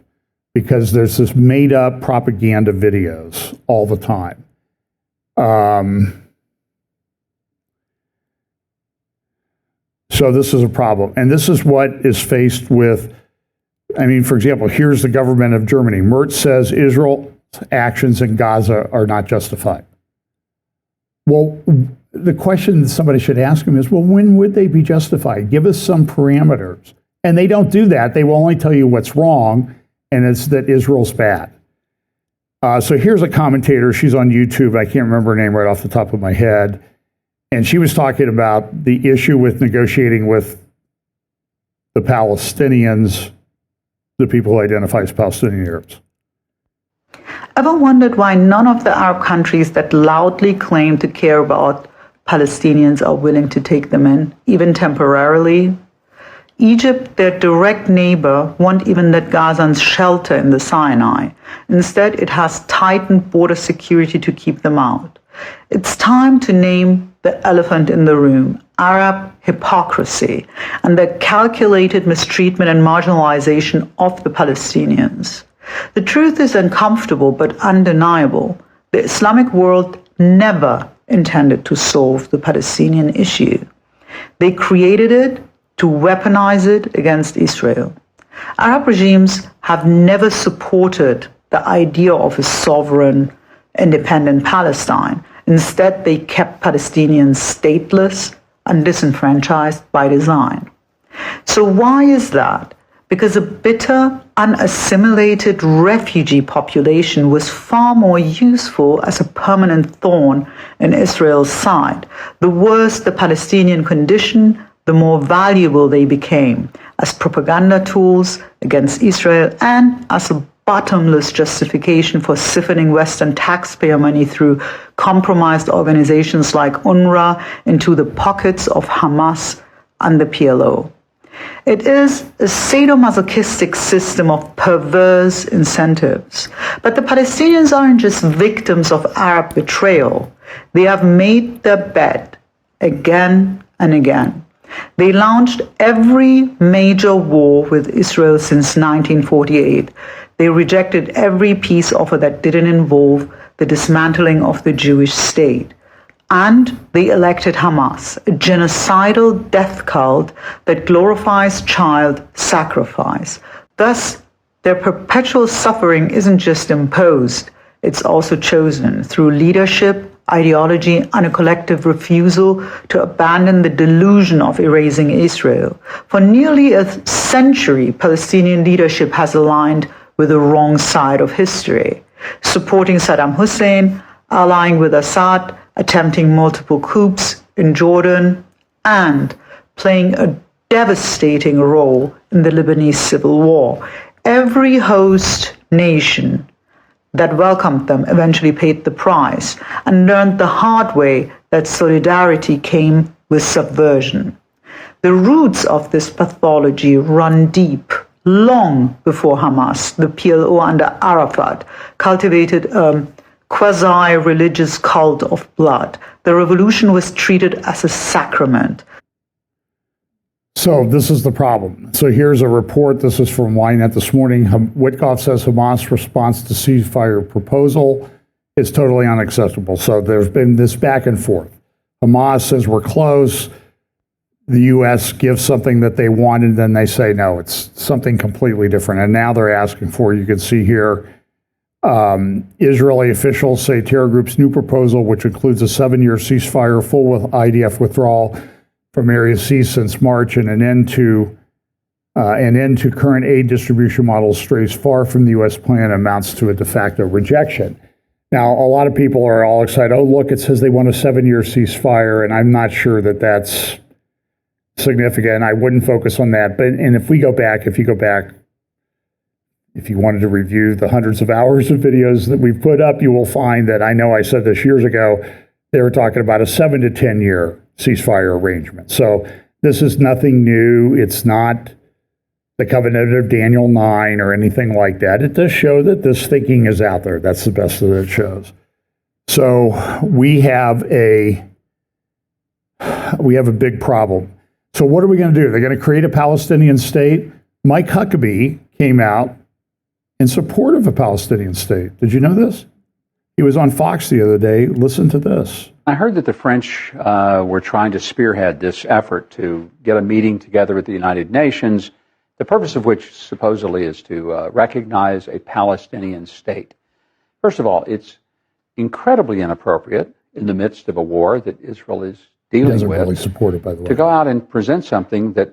because there's this made-up propaganda videos all the time. So this is a problem. And this is what is faced with, I mean, for example, here's the government of Germany. Merz says Israel's actions in Gaza are not justified. Well, the question somebody should ask him is, well, when would they be justified? Give us some parameters. And they don't do that. They will only tell you what's wrong, and it's that Israel's bad. So here's a commentator. She's on YouTube. I can't remember her name right off the top of my head. And she was talking about the issue with negotiating with the Palestinians, the people who identify as Palestinian Arabs. Ever wondered why none of the Arab countries that loudly claim to care about Palestinians are willing to take them in, even temporarily? Egypt, their direct neighbor, won't even let Gazans shelter in the Sinai. Instead, it has tightened border security to keep them out. It's time to name the elephant in the room, Arab hypocrisy, and the calculated mistreatment and marginalization of the Palestinians. The truth is uncomfortable but undeniable. The Islamic world never intended to solve the Palestinian issue. They created it to weaponize it against Israel. Arab regimes have never supported the idea of a sovereign, independent Palestine. Instead, they kept Palestinians stateless and disenfranchised by design. So why is that? Because a bitter, unassimilated refugee population was far more useful as a permanent thorn in Israel's side. The worse the Palestinian condition, the more valuable they became as propaganda tools against Israel and as a bottomless justification for siphoning Western taxpayer money through compromised organizations like UNRWA into the pockets of Hamas and the PLO. It is a sadomasochistic system of perverse incentives. But the Palestinians aren't just victims of Arab betrayal. They have made their bed again and again. They launched every major war with Israel since 1948. They rejected every peace offer that didn't involve the dismantling of the Jewish state. And they elected Hamas, a genocidal death cult that glorifies child sacrifice. Thus, their perpetual suffering isn't just imposed, it's also chosen through leadership, ideology, and a collective refusal to abandon the delusion of erasing Israel. For nearly a century, Palestinian leadership has aligned with the wrong side of history, supporting Saddam Hussein, allying with Assad, attempting multiple coups in Jordan, and playing a devastating role in the Lebanese civil war. Every host nation that welcomed them eventually paid the price and learned the hard way that solidarity came with subversion. The roots of this pathology run deep. Long before Hamas, the PLO under Arafat cultivated a quasi-religious cult of blood. The revolution was treated as a sacrament. So this is the problem. So here's a report. This is from Ynet this morning. Witkoff says Hamas' response to ceasefire proposal is totally unacceptable. So there's been this back and forth. Hamas says we're close. The U.S. gives something that they wanted, then they say, no, it's something completely different. And now they're asking for, you can see here, Israeli officials say terror group's new proposal, which includes a 7-year ceasefire, full with IDF withdrawal from Area C since March, and an end to current aid distribution models, strays far from the U.S. plan, amounts to a de facto rejection. Now, a lot of people are all excited. Oh, look, it says they want a 7-year ceasefire, and I'm not sure that that's significant. I wouldn't focus on that. But if you go back, if you wanted to review the hundreds of hours of videos that we've put up, you will find that, I know I said this years ago, they were talking about a 7 to 10 year ceasefire arrangement. So this is nothing new. It's not the covenant of Daniel 9 or anything like that. It does show that this thinking is out there. That's the best that it shows. So we have a big problem. So what are we going to do? They're going to create a Palestinian state. Mike Huckabee came out in support of a Palestinian state. Did you know this? He was on Fox the other day. Listen to this. I heard that the French were trying to spearhead this effort to get a meeting together with the United Nations, the purpose of which supposedly is to recognize a Palestinian state. First of all, it's incredibly inappropriate in the midst of a war that Israel is dealing with, really support it, by the way, to go out and present something that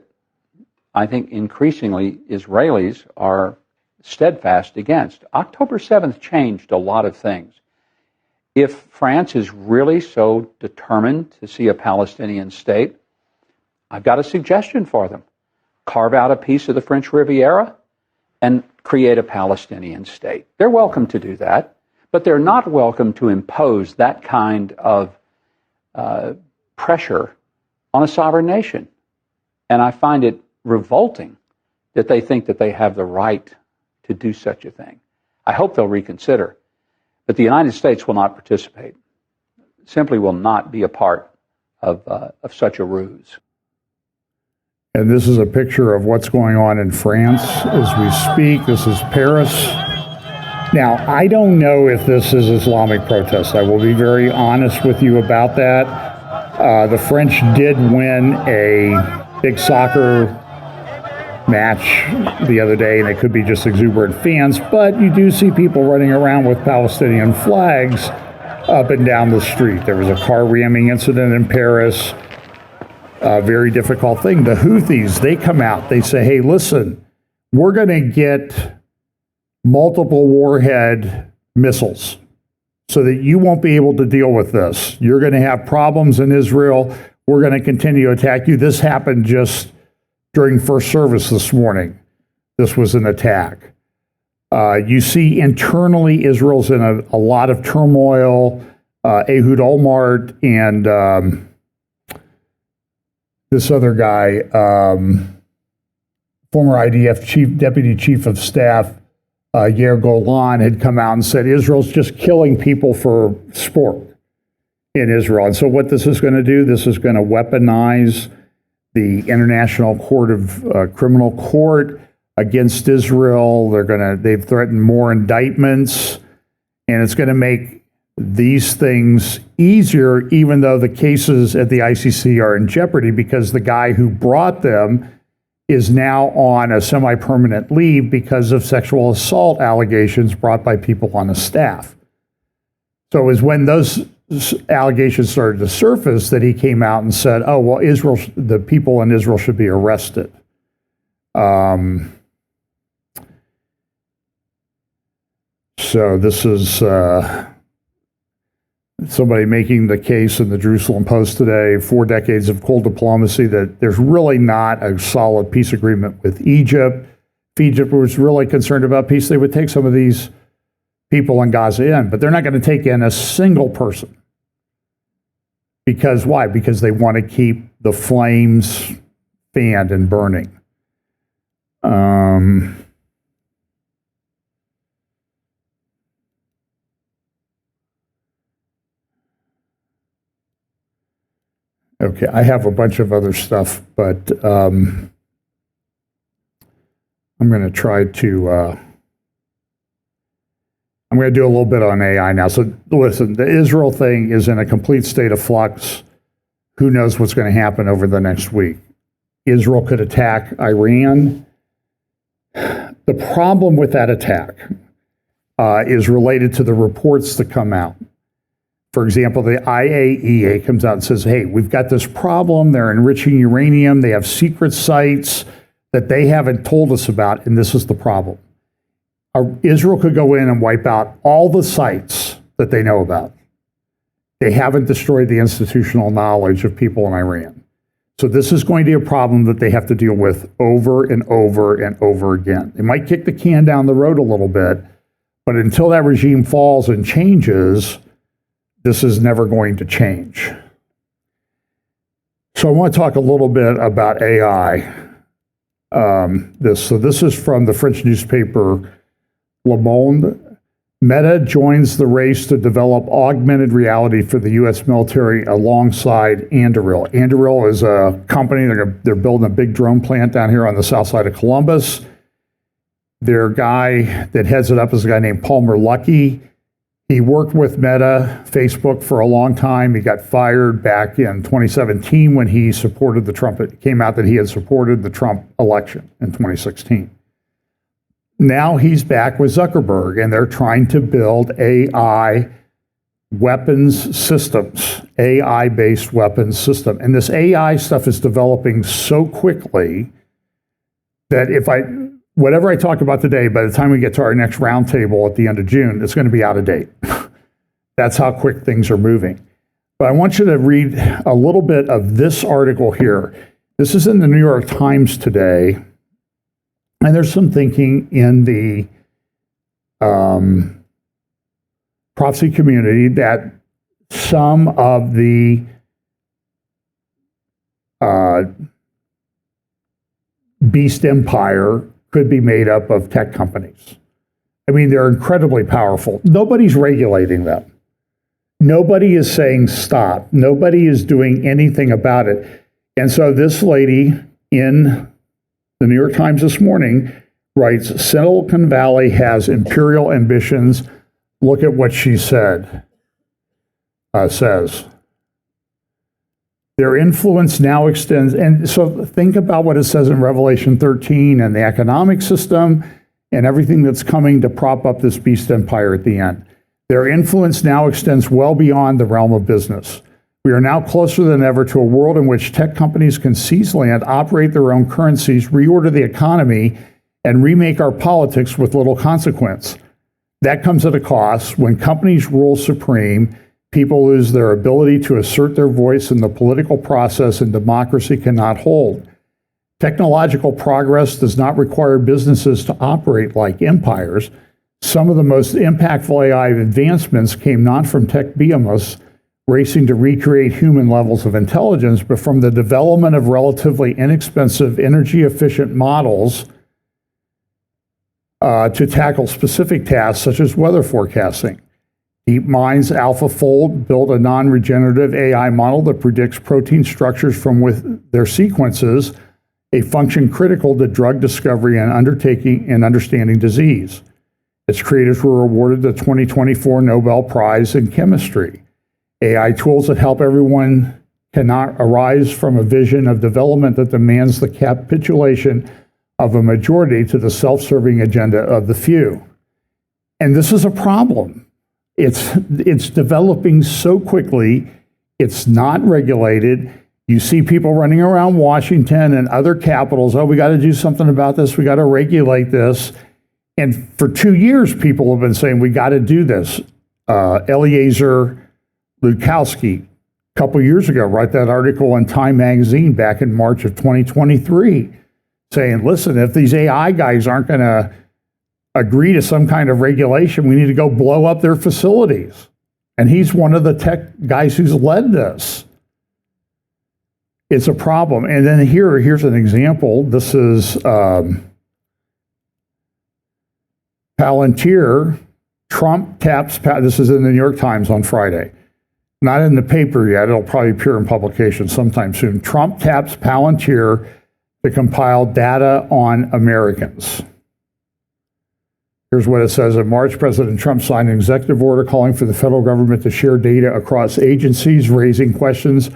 I think increasingly Israelis are steadfast against. October 7th changed a lot of things. If France is really so determined to see a Palestinian state, I've got a suggestion for them. Carve out a piece of the French Riviera and create a Palestinian state. They're welcome to do that, but they're not welcome to impose that kind of pressure on a sovereign nation. And I find it revolting that they think that they have the right to do such a thing. I hope they'll reconsider. But the United States will not participate, simply will not be a part of such a ruse. And this is a picture of what's going on in France as we speak. This is Paris. Now, I don't know if this is Islamic protest. I will be very honest with you about that. The French did win a big soccer match the other day, and it could be just exuberant fans, but you do see people running around with Palestinian flags up and down the street. There was a car ramming incident in Paris. A very difficult thing. The Houthis, they come out, they say, hey, listen, we're going to get multiple warhead missiles so that you won't be able to deal with this. You're going to have problems in Israel. We're going to continue to attack you. This happened just during first service this morning. This was an attack. You see internally, Israel's in a lot of turmoil. Ehud Olmert and this other guy, former IDF deputy chief of staff, Yair Golan, had come out and said Israel's just killing people for sport in Israel. And so what this is going to do, this is going to weaponize the International Court of Criminal Court against Israel. They've threatened more indictments, and it's going to make these things easier, even though the cases at the ICC are in jeopardy, because the guy who brought them is now on a semi-permanent leave because of sexual assault allegations brought by people on his staff. So it was when those allegations started to surface that he came out and said, oh, well, the people in Israel should be arrested. So this is somebody making the case in the Jerusalem Post today, 4 decades of cold diplomacy, that there's really not a solid peace agreement with Egypt. If Egypt was really concerned about peace, they would take some of these people in Gaza in, but they're not going to take in a single person. Because why? Because they want to keep the flames fanned and burning. Okay, I have a bunch of other stuff, but I'm going to try to, I'm going to do a little bit on AI now. So listen, the Israel thing is in a complete state of flux. Who knows what's going to happen over the next week? Israel could attack Iran. The problem with that attack is related to the reports that come out. For example, the IAEA comes out and says, hey, we've got this problem. They're enriching uranium. They have secret sites that they haven't told us about, and this is the problem. Israel could go in and wipe out all the sites that they know about. They haven't destroyed the institutional knowledge of people in Iran. So this is going to be a problem that they have to deal with over and over and over again. They might kick the can down the road a little bit, but until that regime falls and changes, this is never going to change. So I want to talk a little bit about AI. This is from the French newspaper Le Monde. Meta joins the race to develop augmented reality for the U.S. military alongside Anduril. Anduril is a company, they're building a big drone plant down here on the south side of Columbus. Their guy that heads it up is a guy named Palmer Luckey. He worked with Meta, Facebook, for a long time. He got fired back in 2017 when he supported the Trump. It came out that he had supported the Trump election in 2016. Now he's back with Zuckerberg, and they're trying to build AI weapons systems, AI-based weapons system. And this AI stuff is developing so quickly that whatever I talk about today, by the time we get to our next roundtable at the end of June, it's going to be out of date. That's how quick things are moving. But I want you to read a little bit of this article here. This is in the New York Times today. And there's some thinking in the prophecy community that some of the beast empire could be made up of tech companies. I mean, they're incredibly powerful. Nobody's regulating them. Nobody is saying stop. Nobody is doing anything about it. And so this lady in the New York Times this morning writes, Silicon Valley has imperial ambitions. Look at what she says. Their influence now extends, and so think about what it says in Revelation 13 and the economic system and everything that's coming to prop up this beast empire at the end. Their influence now extends well beyond the realm of business. We are now closer than ever to a world in which tech companies can seize land, operate their own currencies, reorder the economy, and remake our politics with little consequence. That comes at a cost. When companies rule supreme, people lose their ability to assert their voice in the political process, and democracy cannot hold. Technological progress does not require businesses to operate like empires. Some of the most impactful AI advancements came not from tech behemoths racing to recreate human levels of intelligence, but from the development of relatively inexpensive, energy-efficient models to tackle specific tasks such as weather forecasting. DeepMind's AlphaFold built a non-regenerative AI model that predicts protein structures from with their sequences, a function critical to drug discovery and understanding disease. Its creators were awarded the 2024 Nobel Prize in Chemistry. AI tools that help everyone cannot arise from a vision of development that demands the capitulation of a majority to the self-serving agenda of the few. And this is a problem. It's developing so quickly, it's not regulated. You see people running around Washington and other capitals, oh, we got to do something about this, we got to regulate this. And for 2 years, people have been saying, we got to do this. Eliezer Lukowski, a couple years ago, wrote that article in Time magazine back in March of 2023, saying, listen, if these AI guys aren't going to agree to some kind of regulation, we need to go blow up their facilities. And he's one of the tech guys who's led this. It's a problem. And then here's an example. This is Palantir. Trump taps, this is in the New York Times on Friday. Not in the paper yet, it'll probably appear in publication sometime soon. Trump taps Palantir to compile data on Americans. Here's what it says. In March, President Trump signed an executive order calling for the federal government to share data across agencies, raising questions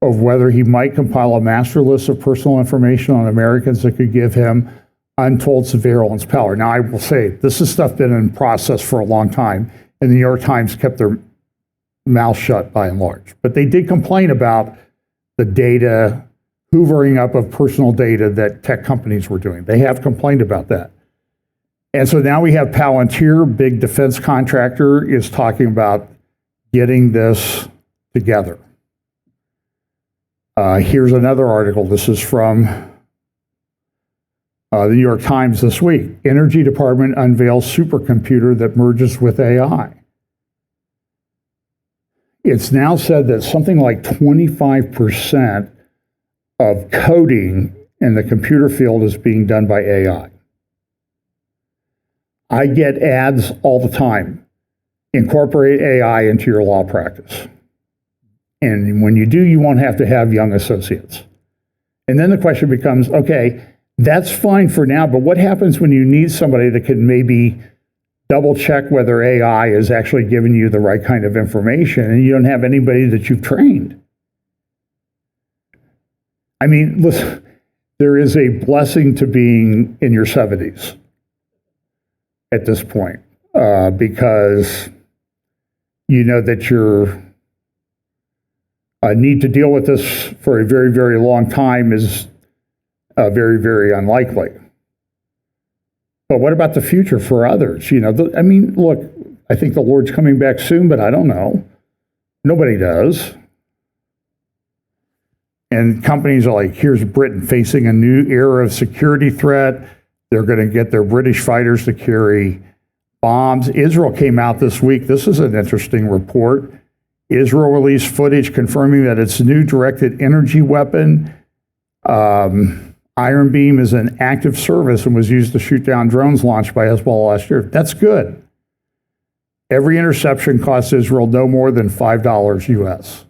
of whether he might compile a master list of personal information on Americans that could give him untold surveillance power. Now, I will say, this has stuff been in process for a long time, and the New York Times kept their mouth shut by and large. But they did complain about the data, hoovering up of personal data that tech companies were doing. They have complained about that. And so now we have Palantir, big defense contractor, is talking about getting this together. Here's another article. This is from the New York Times this week. Energy Department unveils supercomputer that merges with AI. It's now said that something like 25% of coding in the computer field is being done by AI. I get ads all the time. Incorporate AI into your law practice. And when you do, you won't have to have young associates. And then the question becomes, okay, that's fine for now, but what happens when you need somebody that can maybe double check whether AI is actually giving you the right kind of information and you don't have anybody that you've trained? I mean, listen, there is a blessing to being in your 70s at this point, because you know that you're need to deal with this for a very, very long time is very, very unlikely. But what about the future for others? You know, I mean, look, I think the Lord's coming back soon, but I don't know. Nobody does. And companies are like, here's Britain facing a new era of security threat. They're going to get their British fighters to carry bombs. Israel came out this week. This is an interesting report. Israel released footage confirming that its new directed energy weapon, Iron Beam, is in active service and was used to shoot down drones launched by Hezbollah last year. That's good. Every interception costs Israel no more than $5 US,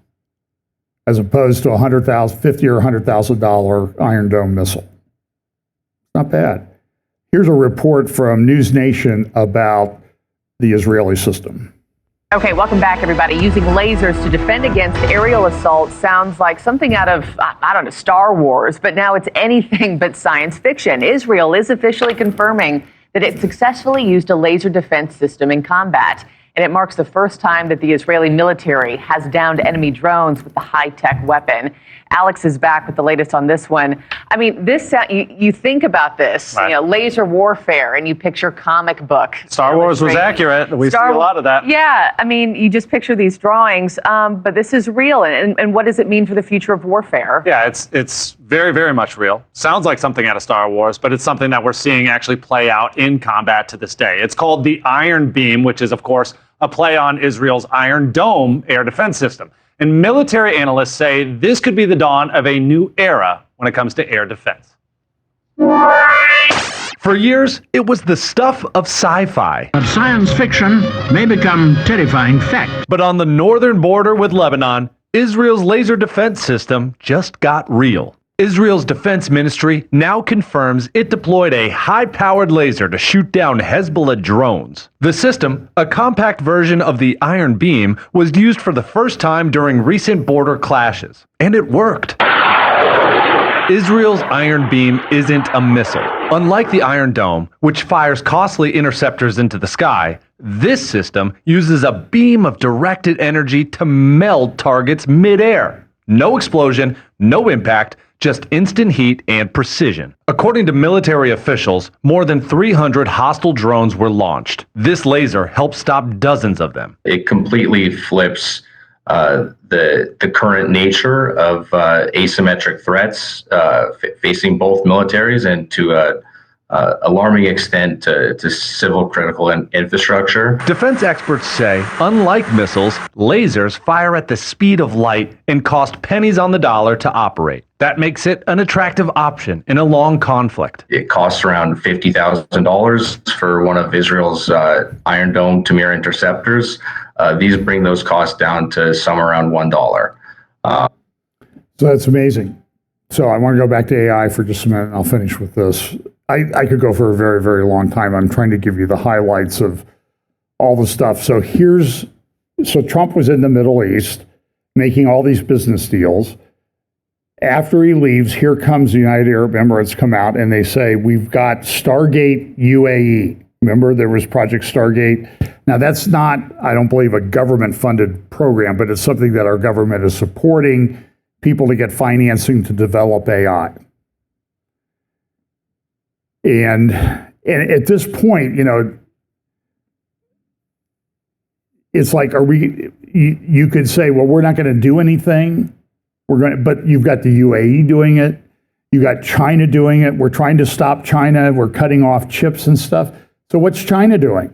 as opposed to $50,000 or $100,000 Iron Dome missile. Not bad. Here's a report from News Nation about the Israeli system. Okay, welcome back, everybody. Using lasers to defend against aerial assault sounds like something out of, I don't know, Star Wars, but now it's anything but science fiction. Israel is officially confirming that it successfully used a laser defense system in combat. And it marks the first time that the Israeli military has downed enemy drones with the high-tech weapon. Alex is back with the latest on this one. I mean, this you think about this, right. Laser warfare, and you picture comic book. Star Wars was accurate. We see a lot of that. Yeah, I mean, you just picture these drawings, but this is real. And what does it mean for the future of warfare? Yeah, it's very, very much real. Sounds like something out of Star Wars, but it's something that we're seeing actually play out in combat to this day. It's called the Iron Beam, which is, of course, a play on Israel's Iron Dome air defense system. And military analysts say this could be the dawn of a new era when it comes to air defense. For years, it was the stuff of sci-fi. Science fiction may become terrifying fact. But on the northern border with Lebanon, Israel's laser defense system just got real. Israel's defense ministry now confirms it deployed a high-powered laser to shoot down Hezbollah drones. The system, a compact version of the Iron Beam, was used for the first time during recent border clashes. And it worked. Israel's Iron Beam isn't a missile. Unlike the Iron Dome, which fires costly interceptors into the sky, this system uses a beam of directed energy to meld targets mid-air. No explosion, no impact, just instant heat and precision. According to military officials, more than 300 hostile drones were launched. This laser helped stop dozens of them. It completely flips the current nature of asymmetric threats facing both militaries and to alarming extent to civil critical infrastructure. Defense experts say, unlike missiles, lasers fire at the speed of light and cost pennies on the dollar to operate. That makes it an attractive option in a long conflict. It costs around $50,000 for one of Israel's Iron Dome Tamir interceptors. These bring those costs down to somewhere around $1. So that's amazing. So I want to go back to AI for just a minute, and I'll finish with this. I could go for a very, very long time. I'm trying to give you the highlights of all the stuff. So Trump was in the Middle East making all these business deals. After he leaves, here comes the United Arab Emirates come out and they say, we've got Stargate UAE. Remember, there was Project Stargate. Now, that's not, I don't believe, a government-funded program, but it's something that our government is supporting people to get financing to develop AI. And at this point, it's like, you could say, well, we're not going to do anything. But you've got the UAE doing it. You got China doing it. We're trying to stop China. We're cutting off chips and stuff. So what's China doing?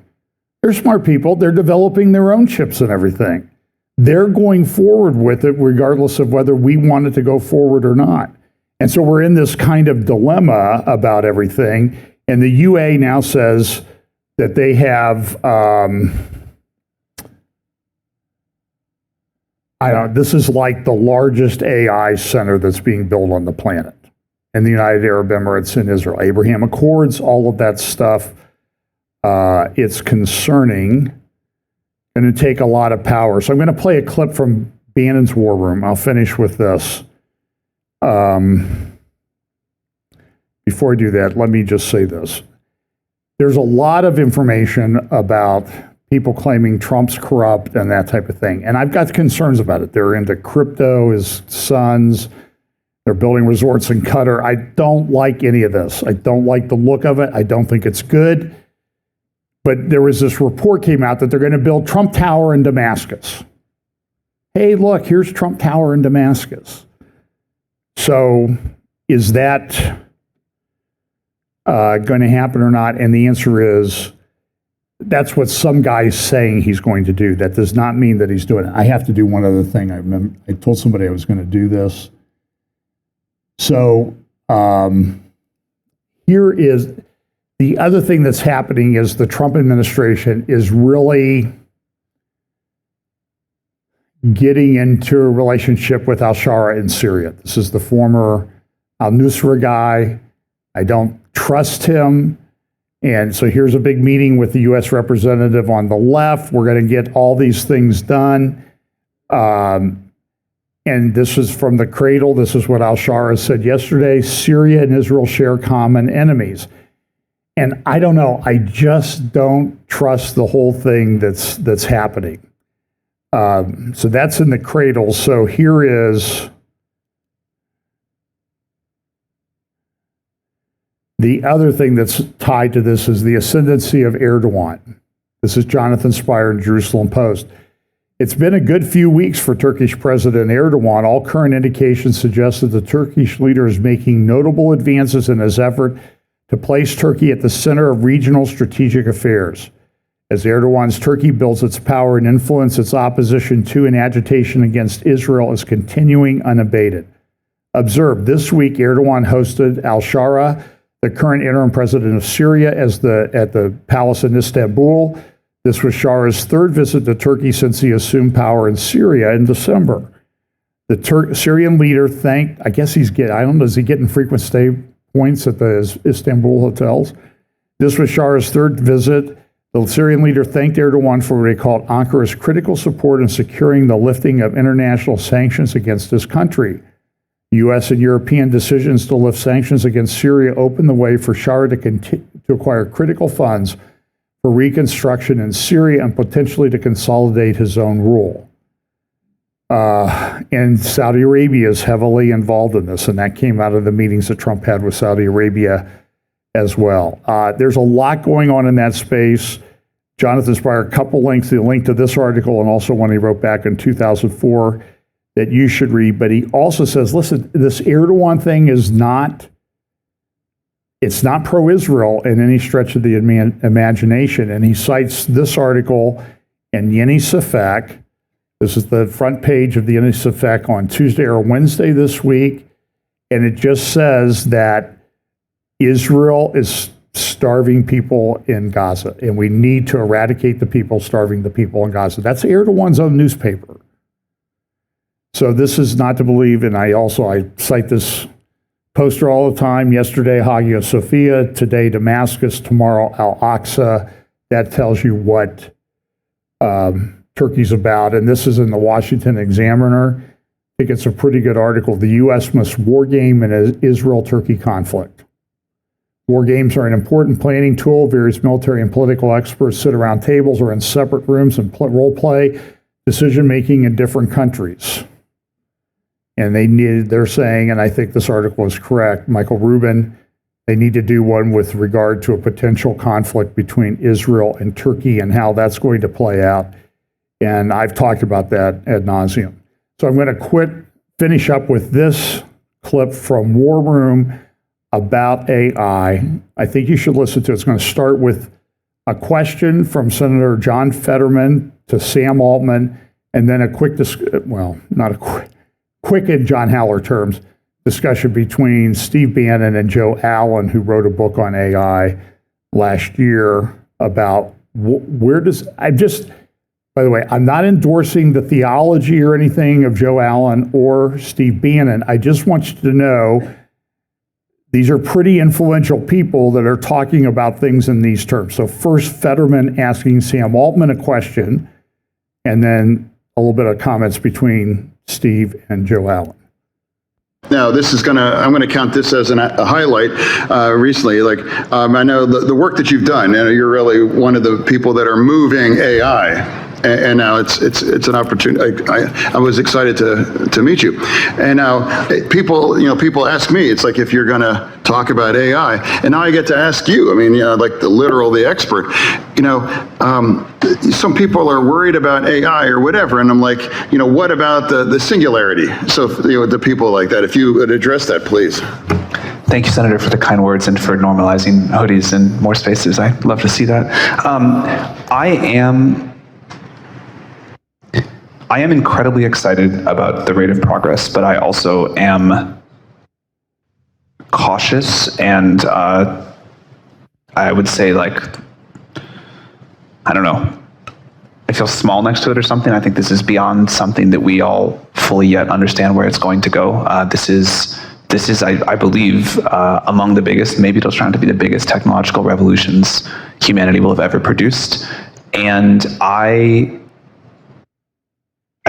They're smart people. They're developing their own chips and everything. They're going forward with it regardless of whether we want it to go forward or not. And so we're in this kind of dilemma about everything. And the UAE now says that they have, this is like the largest AI center that's being built on the planet. In the United Arab Emirates and Israel. Abraham Accords, all of that stuff. It's concerning. Going to take a lot of power. So I'm going to play a clip from Bannon's War Room. I'll finish with this. Before I do that, let me just say this. There's a lot of information about people claiming Trump's corrupt and that type of thing. And I've got concerns about it. They're into crypto, his sons. They're building resorts in Qatar. I don't like any of this. I don't like the look of it. I don't think it's good. But there was this report came out that they're going to build Trump Tower in Damascus. Hey, look, here's Trump Tower in Damascus. So is that going to happen or not? And the answer is, that's what some guy's saying he's going to do. That does not mean that he's doing it. I have to do one other thing. I told somebody I was going to do this. So here is the other thing that's happening is the Trump administration is really getting into a relationship with al-Shara in Syria. This is the former al-Nusra guy. I don't trust him. And so here's a big meeting with the U.S. representative on the left. We're going to get all these things done. And this is from the cradle. This is what al-Shara said yesterday. Syria and Israel share common enemies. And I don't know. I just don't trust the whole thing that's happening. So that's in the cradle. So here is the other thing that's tied to this is the ascendancy of Erdogan. This is Jonathan Spire in Jerusalem Post. It's been a good few weeks for Turkish President Erdogan. All current indications suggest that the Turkish leader is making notable advances in his effort to place Turkey at the center of regional strategic affairs. As Erdogan's Turkey builds its power and influence, its opposition to and agitation against Israel is continuing unabated. Observe, this week Erdogan hosted al-Shara, the current interim president of Syria, at the palace in Istanbul. This was Shara's third visit to Turkey since he assumed power in Syria in December. The Syrian leader thanked, I guess I don't know, is he getting frequent stay points at the Istanbul hotels? This was Shara's third visit. The Syrian leader thanked Erdogan for what he called Ankara's critical support in securing the lifting of international sanctions against his country. U.S. and European decisions to lift sanctions against Syria opened the way for Shara to acquire critical funds for reconstruction in Syria and potentially to consolidate his own rule. And Saudi Arabia is heavily involved in this, and that came out of the meetings that Trump had with Saudi Arabia as well. There's a lot going on in that space. Jonathan Spire, a couple links, the link to this article and also one he wrote back in 2004 that you should read. But he also says, listen, this Erdogan thing is not pro-Israel in any stretch of the imagination. And he cites this article in Yeni Safek. This is the front page of the Yeni Safek on Tuesday or Wednesday this week. And it just says that Israel is starving people in Gaza, and we need to eradicate the people starving the people in Gaza. That's Erdogan's own newspaper. So this is not to believe, and I cite this poster all the time. Yesterday, Hagia Sophia. Today, Damascus. Tomorrow, Al-Aqsa. That tells you what Turkey's about. And this is in the Washington Examiner. I think it's a pretty good article. The U.S. must war game in an Israel-Turkey conflict. War games are an important planning tool. Various military and political experts sit around tables or in separate rooms and role play decision-making in different countries. And they're saying, and I think this article is correct, Michael Rubin, they need to do one with regard to a potential conflict between Israel and Turkey and how that's going to play out. And I've talked about that ad nauseum. So I'm going to finish up with this clip from War Room about AI. I think you should listen to it. It's going to start with a question from Senator John Fetterman to Sam Altman, and then a quick in John Haller terms, discussion between Steve Bannon and Joe Allen, who wrote a book on AI last year about by the way, I'm not endorsing the theology or anything of Joe Allen or Steve Bannon. I just want you to know these are pretty influential people that are talking about things in these terms. So first, Fetterman asking Sam Altman a question, and then a little bit of comments between Steve and Joe Allen. Now, I'm going to count this as a highlight recently. I know the work that you've done, and you're really one of the people that are moving AI. And now it's an opportunity. I was excited to meet you. And now people ask me, it's like if you're going to talk about AI, and now I get to ask you. I mean, the expert. Some people are worried about AI or whatever, and I'm like, what about the singularity? So the people like that, if you would address that, please. Thank you, Senator, for the kind words and for normalizing hoodies in more spaces. I'd love to see that. I am incredibly excited about the rate of progress, but I also am cautious and I would say I don't know, I feel small next to it or something. I think this is beyond something that we all fully yet understand where it's going to go. This this is, I believe, among the biggest, maybe it'll turn out to be the biggest technological revolutions humanity will have ever produced. And I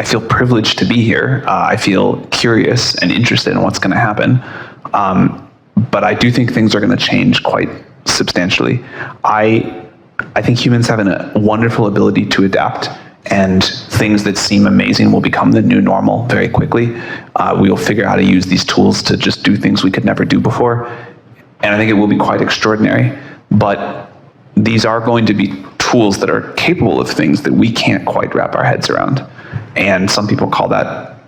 feel privileged to be here. I feel curious and interested in what's going to happen. But I do think things are going to change quite substantially. I think humans have a wonderful ability to adapt, and things that seem amazing will become the new normal very quickly. We will figure out how to use these tools to just do things we could never do before. And I think it will be quite extraordinary. But these are going to be tools that are capable of things that we can't quite wrap our heads around. And some people call that,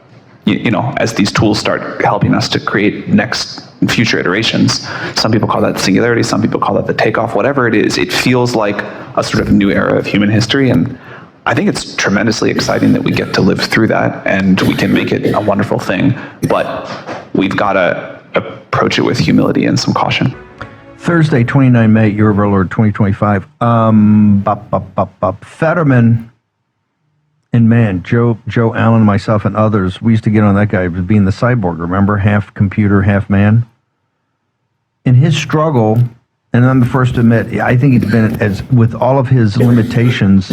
as these tools start helping us to create next future iterations, some people call that singularity, some people call that the takeoff, whatever it is, it feels like a sort of new era of human history. And I think it's tremendously exciting that we get to live through that and we can make it a wonderful thing, but we've got to approach it with humility and some caution. Thursday, 29 May, year of our Lord 2025. Fetterman and man, Joe Allen, myself, and others, we used to get on that guy being the cyborg, remember? Half computer, half man. In his struggle, and I'm the first to admit, I think he's been, as with all of his limitations,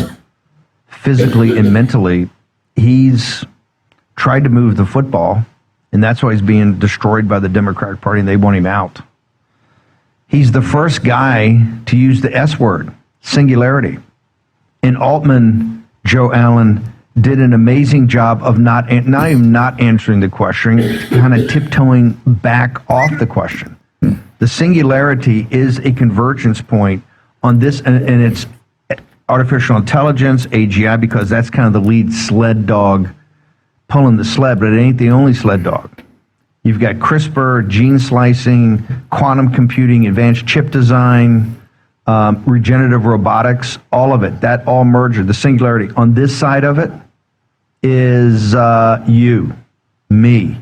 physically and mentally, he's tried to move the football, and that's why he's being destroyed by the Democratic Party, and they want him out. He's the first guy to use the S word, singularity. And Altman, Joe Allen, did an amazing job of not even not answering the question, kind of tiptoeing back off the question. The singularity is a convergence point on this, and it's artificial intelligence, AGI, because that's kind of the lead sled dog pulling the sled, but it ain't the only sled dog. You've got CRISPR, gene slicing, quantum computing, advanced chip design, regenerative robotics, all of it, that all merged. The singularity on this side of it is you, me,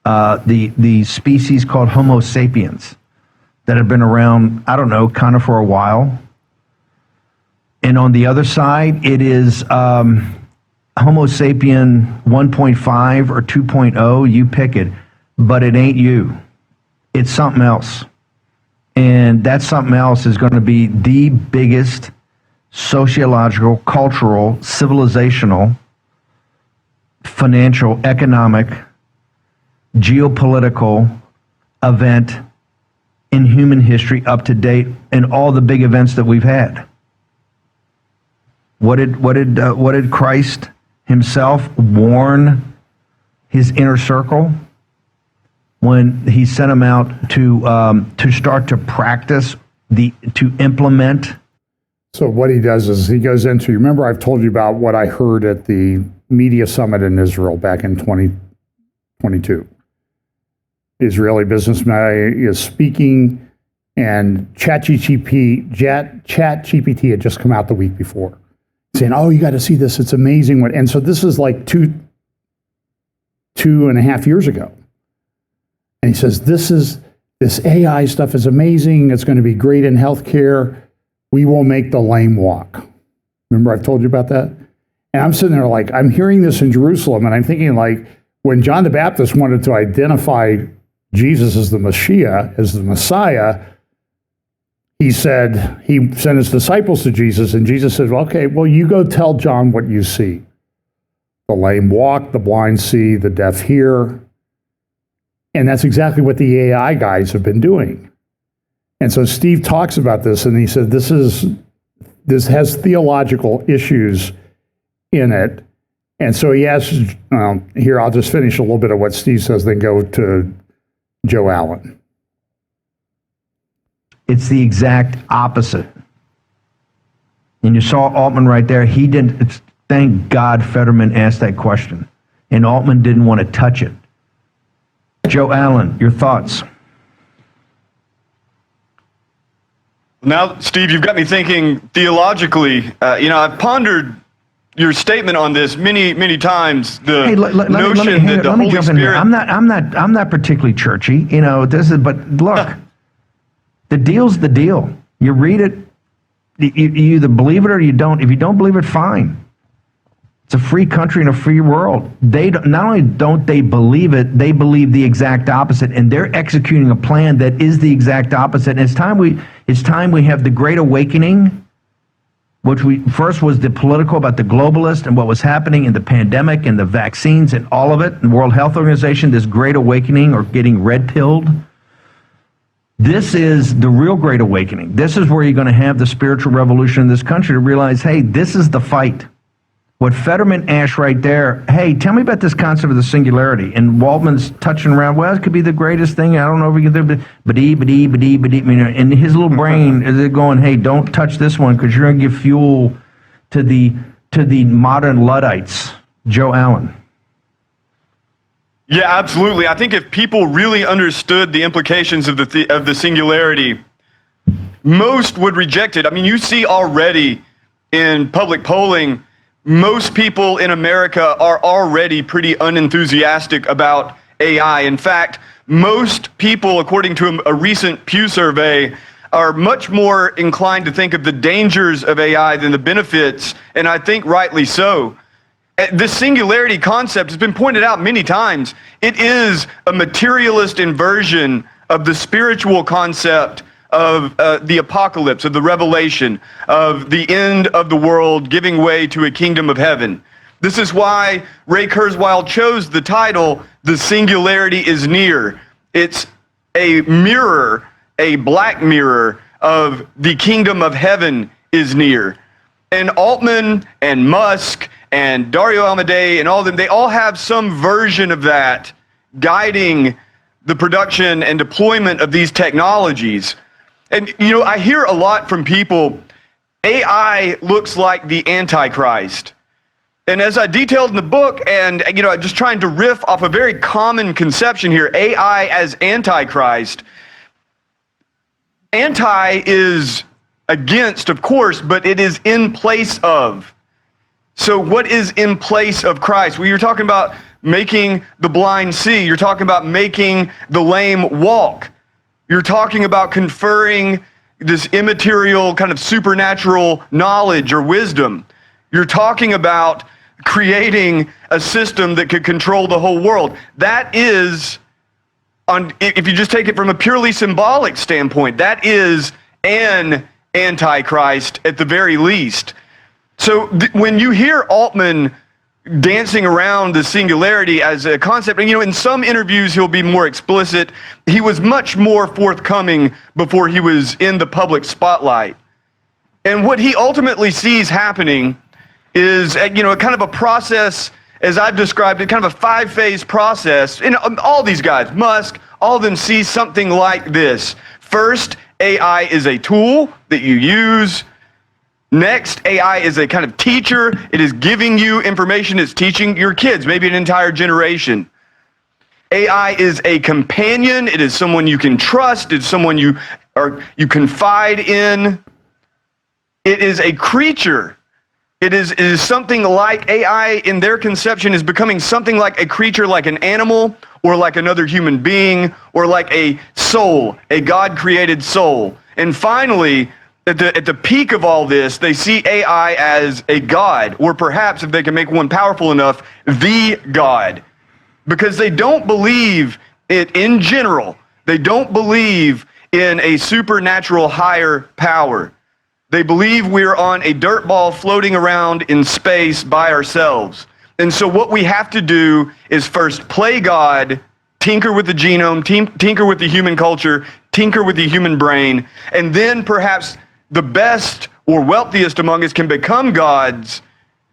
the species called Homo sapiens that have been around, I don't know, kind of for a while. And on the other side, it is Homo sapien 1.5 or 2.0, you pick it, but it ain't you. It's something else. And that something else is going to be the biggest sociological, cultural, civilizational, financial, economic, geopolitical event in human history up to date, and all the big events that we've had. What did Christ himself warn his inner circle when he sent them out to start to practice, to implement? So what he does is he goes into, remember I've told you about what I heard at the media summit in Israel back in 2022. Israeli businessman is speaking, and ChatGPT had just come out the week before, saying, "Oh, you got to see this; it's amazing." And so this is like two and a half years ago, and he says, "This AI stuff is amazing. It's going to be great in healthcare. We will make the lame walk." Remember, I've told you about that. And I'm sitting there like, I'm hearing this in Jerusalem, and I'm thinking like, when John the Baptist wanted to identify Jesus as the Messiah, as the Messiah, he sent his disciples to Jesus, and Jesus said, well, okay, well, you go tell John what you see. The lame walk, the blind see, the deaf hear. And that's exactly what the AI guys have been doing. And so Steve talks about this, and he said, this has theological issues in it. And so he asks, here, I'll just finish a little bit of what Steve says, then go to Joe Allen. It's the exact opposite. And you saw Altman right there. He didn't, thank God Fetterman asked that question. And Altman didn't want to touch it. Joe Allen, your thoughts? Now, Steve, you've got me thinking theologically. I've pondered your statement on this many times. The notion that the Holy Spirit. I'm not particularly churchy, but look, the deal's the deal. You read it, you either believe it or you don't. If you don't believe it, fine. It's a free country and a free world. They don't, not only don't they believe it, they believe the exact opposite, and they're executing a plan that is the exact opposite. And it's time we have the Great Awakening, which we first was the political about the globalist and what was happening in the pandemic and the vaccines and all of it, and World Health Organization, this Great Awakening or getting red pilled. This is the real Great Awakening. This is where you're going to have the spiritual revolution in this country to realize, hey, this is the fight. What Fetterman asked right there, hey, tell me about this concept of the singularity. And Waldman's touching around, well, it could be the greatest thing. I don't know if we can do it, but in his little brain, is it going, hey, don't touch this one because you're going to give fuel to the modern Luddites. Joe Allen. Yeah, absolutely. I think if people really understood the implications of the singularity, most would reject it. I mean, you see already in public polling, most people in America are already pretty unenthusiastic about AI. In fact, most people, according to a recent Pew survey, are much more inclined to think of the dangers of AI than the benefits, and I think rightly so. The singularity concept has been pointed out many times. It is a materialist inversion of the spiritual concept of the apocalypse, of the revelation, of the end of the world giving way to a kingdom of heaven. This is why Ray Kurzweil chose the title, The Singularity is Near. It's a mirror, a black mirror of the kingdom of heaven is near. And Altman and Musk and Dario Amodei and all of them, they all have some version of that guiding the production and deployment of these technologies. And, you know, I hear a lot from people, AI looks like the Antichrist. And as I detailed in the book, and, you know, just trying to riff off a very common conception here, AI as Antichrist. Anti is against, of course, but it is in place of. So what is in place of Christ? Well, you're talking about making the blind see. You're talking about making the lame walk. You're talking about conferring this immaterial kind of supernatural knowledge or wisdom. You're talking about creating a system that could control the whole world. That is, if you just take it from a purely symbolic standpoint, that is an antichrist at the very least. So when you hear Altman dancing around the singularity as a concept, and, you know, in some interviews he'll be more explicit. He was much more forthcoming before he was in the public spotlight. And what he ultimately sees happening is, you know, kind of a process, as I've described it, kind of a 5-phase process. And all these guys, Musk, all of them see something like this. First, AI is a tool that you use. Next, AI is a kind of teacher. It is giving you information. It's teaching your kids, maybe an entire generation. AI is a companion. It is someone you can trust. It's someone you confide in. It is a creature. It is something like AI in their conception is becoming something like a creature, like an animal or like another human being or like a soul, a God-created soul. And finally, at the peak of all this, they see AI as a god, or perhaps, if they can make one powerful enough, the god. Because they don't believe it in general. They don't believe in a supernatural higher power. They believe we're on a dirt ball floating around in space by ourselves. And so what we have to do is first play God, tinker with the genome, tinker with the human culture, tinker with the human brain, and then perhaps the best or wealthiest among us can become gods,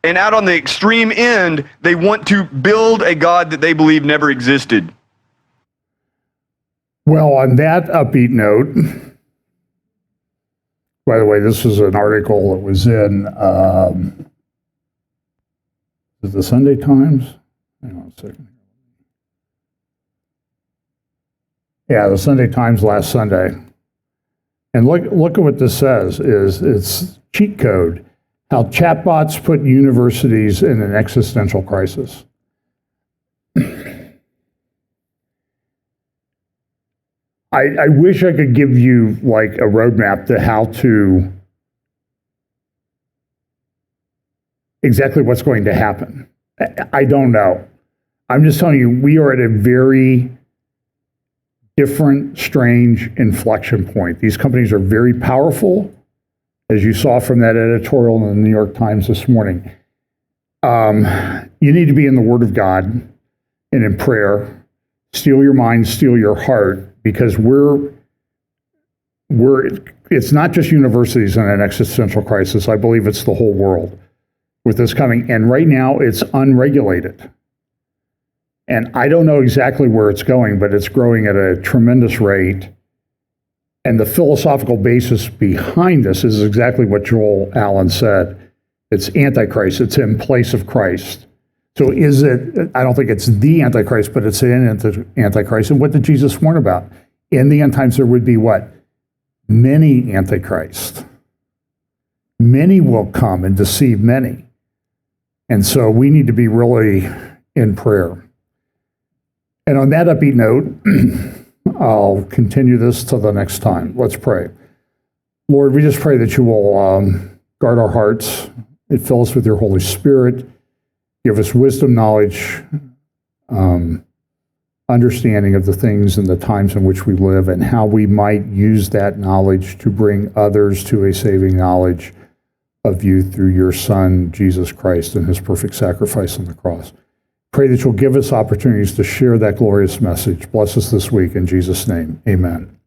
and out on the extreme end, they want to build a god that they believe never existed. Well, on that upbeat note, by the way, this is an article that was in the Sunday Times. Hang on a second. Yeah, the Sunday Times last Sunday. And look at what this says, it's cheat code, how chatbots put universities in an existential crisis. I wish I could give you like a roadmap to how to exactly what's going to happen. I don't know. I'm just telling you, we are at a very different, strange inflection point. These companies are very powerful, as you saw from that editorial in the New York Times this morning. You need to be in the Word of God and in prayer. Steel your mind, steel your heart, because it's not just universities in an existential crisis. I believe it's the whole world with this coming. And right now, it's unregulated. And I don't know exactly where it's going, but it's growing at a tremendous rate. And the philosophical basis behind this is exactly what Joel Allen said. It's Antichrist. It's in place of Christ. So is it, I don't think it's the Antichrist, but it's an Antichrist. And what did Jesus warn about? In the end times, there would be what? Many Antichrists. Many will come and deceive many. And so we need to be really in prayer. And on that upbeat note, I'll continue this till the next time. Let's pray. Lord, we just pray that you will guard our hearts and fill us with your Holy Spirit. Give us wisdom, knowledge, understanding of the things and the times in which we live and how we might use that knowledge to bring others to a saving knowledge of you through your Son, Jesus Christ, and his perfect sacrifice on the cross. Pray that you'll give us opportunities to share that glorious message. Bless us this week in Jesus' name. Amen.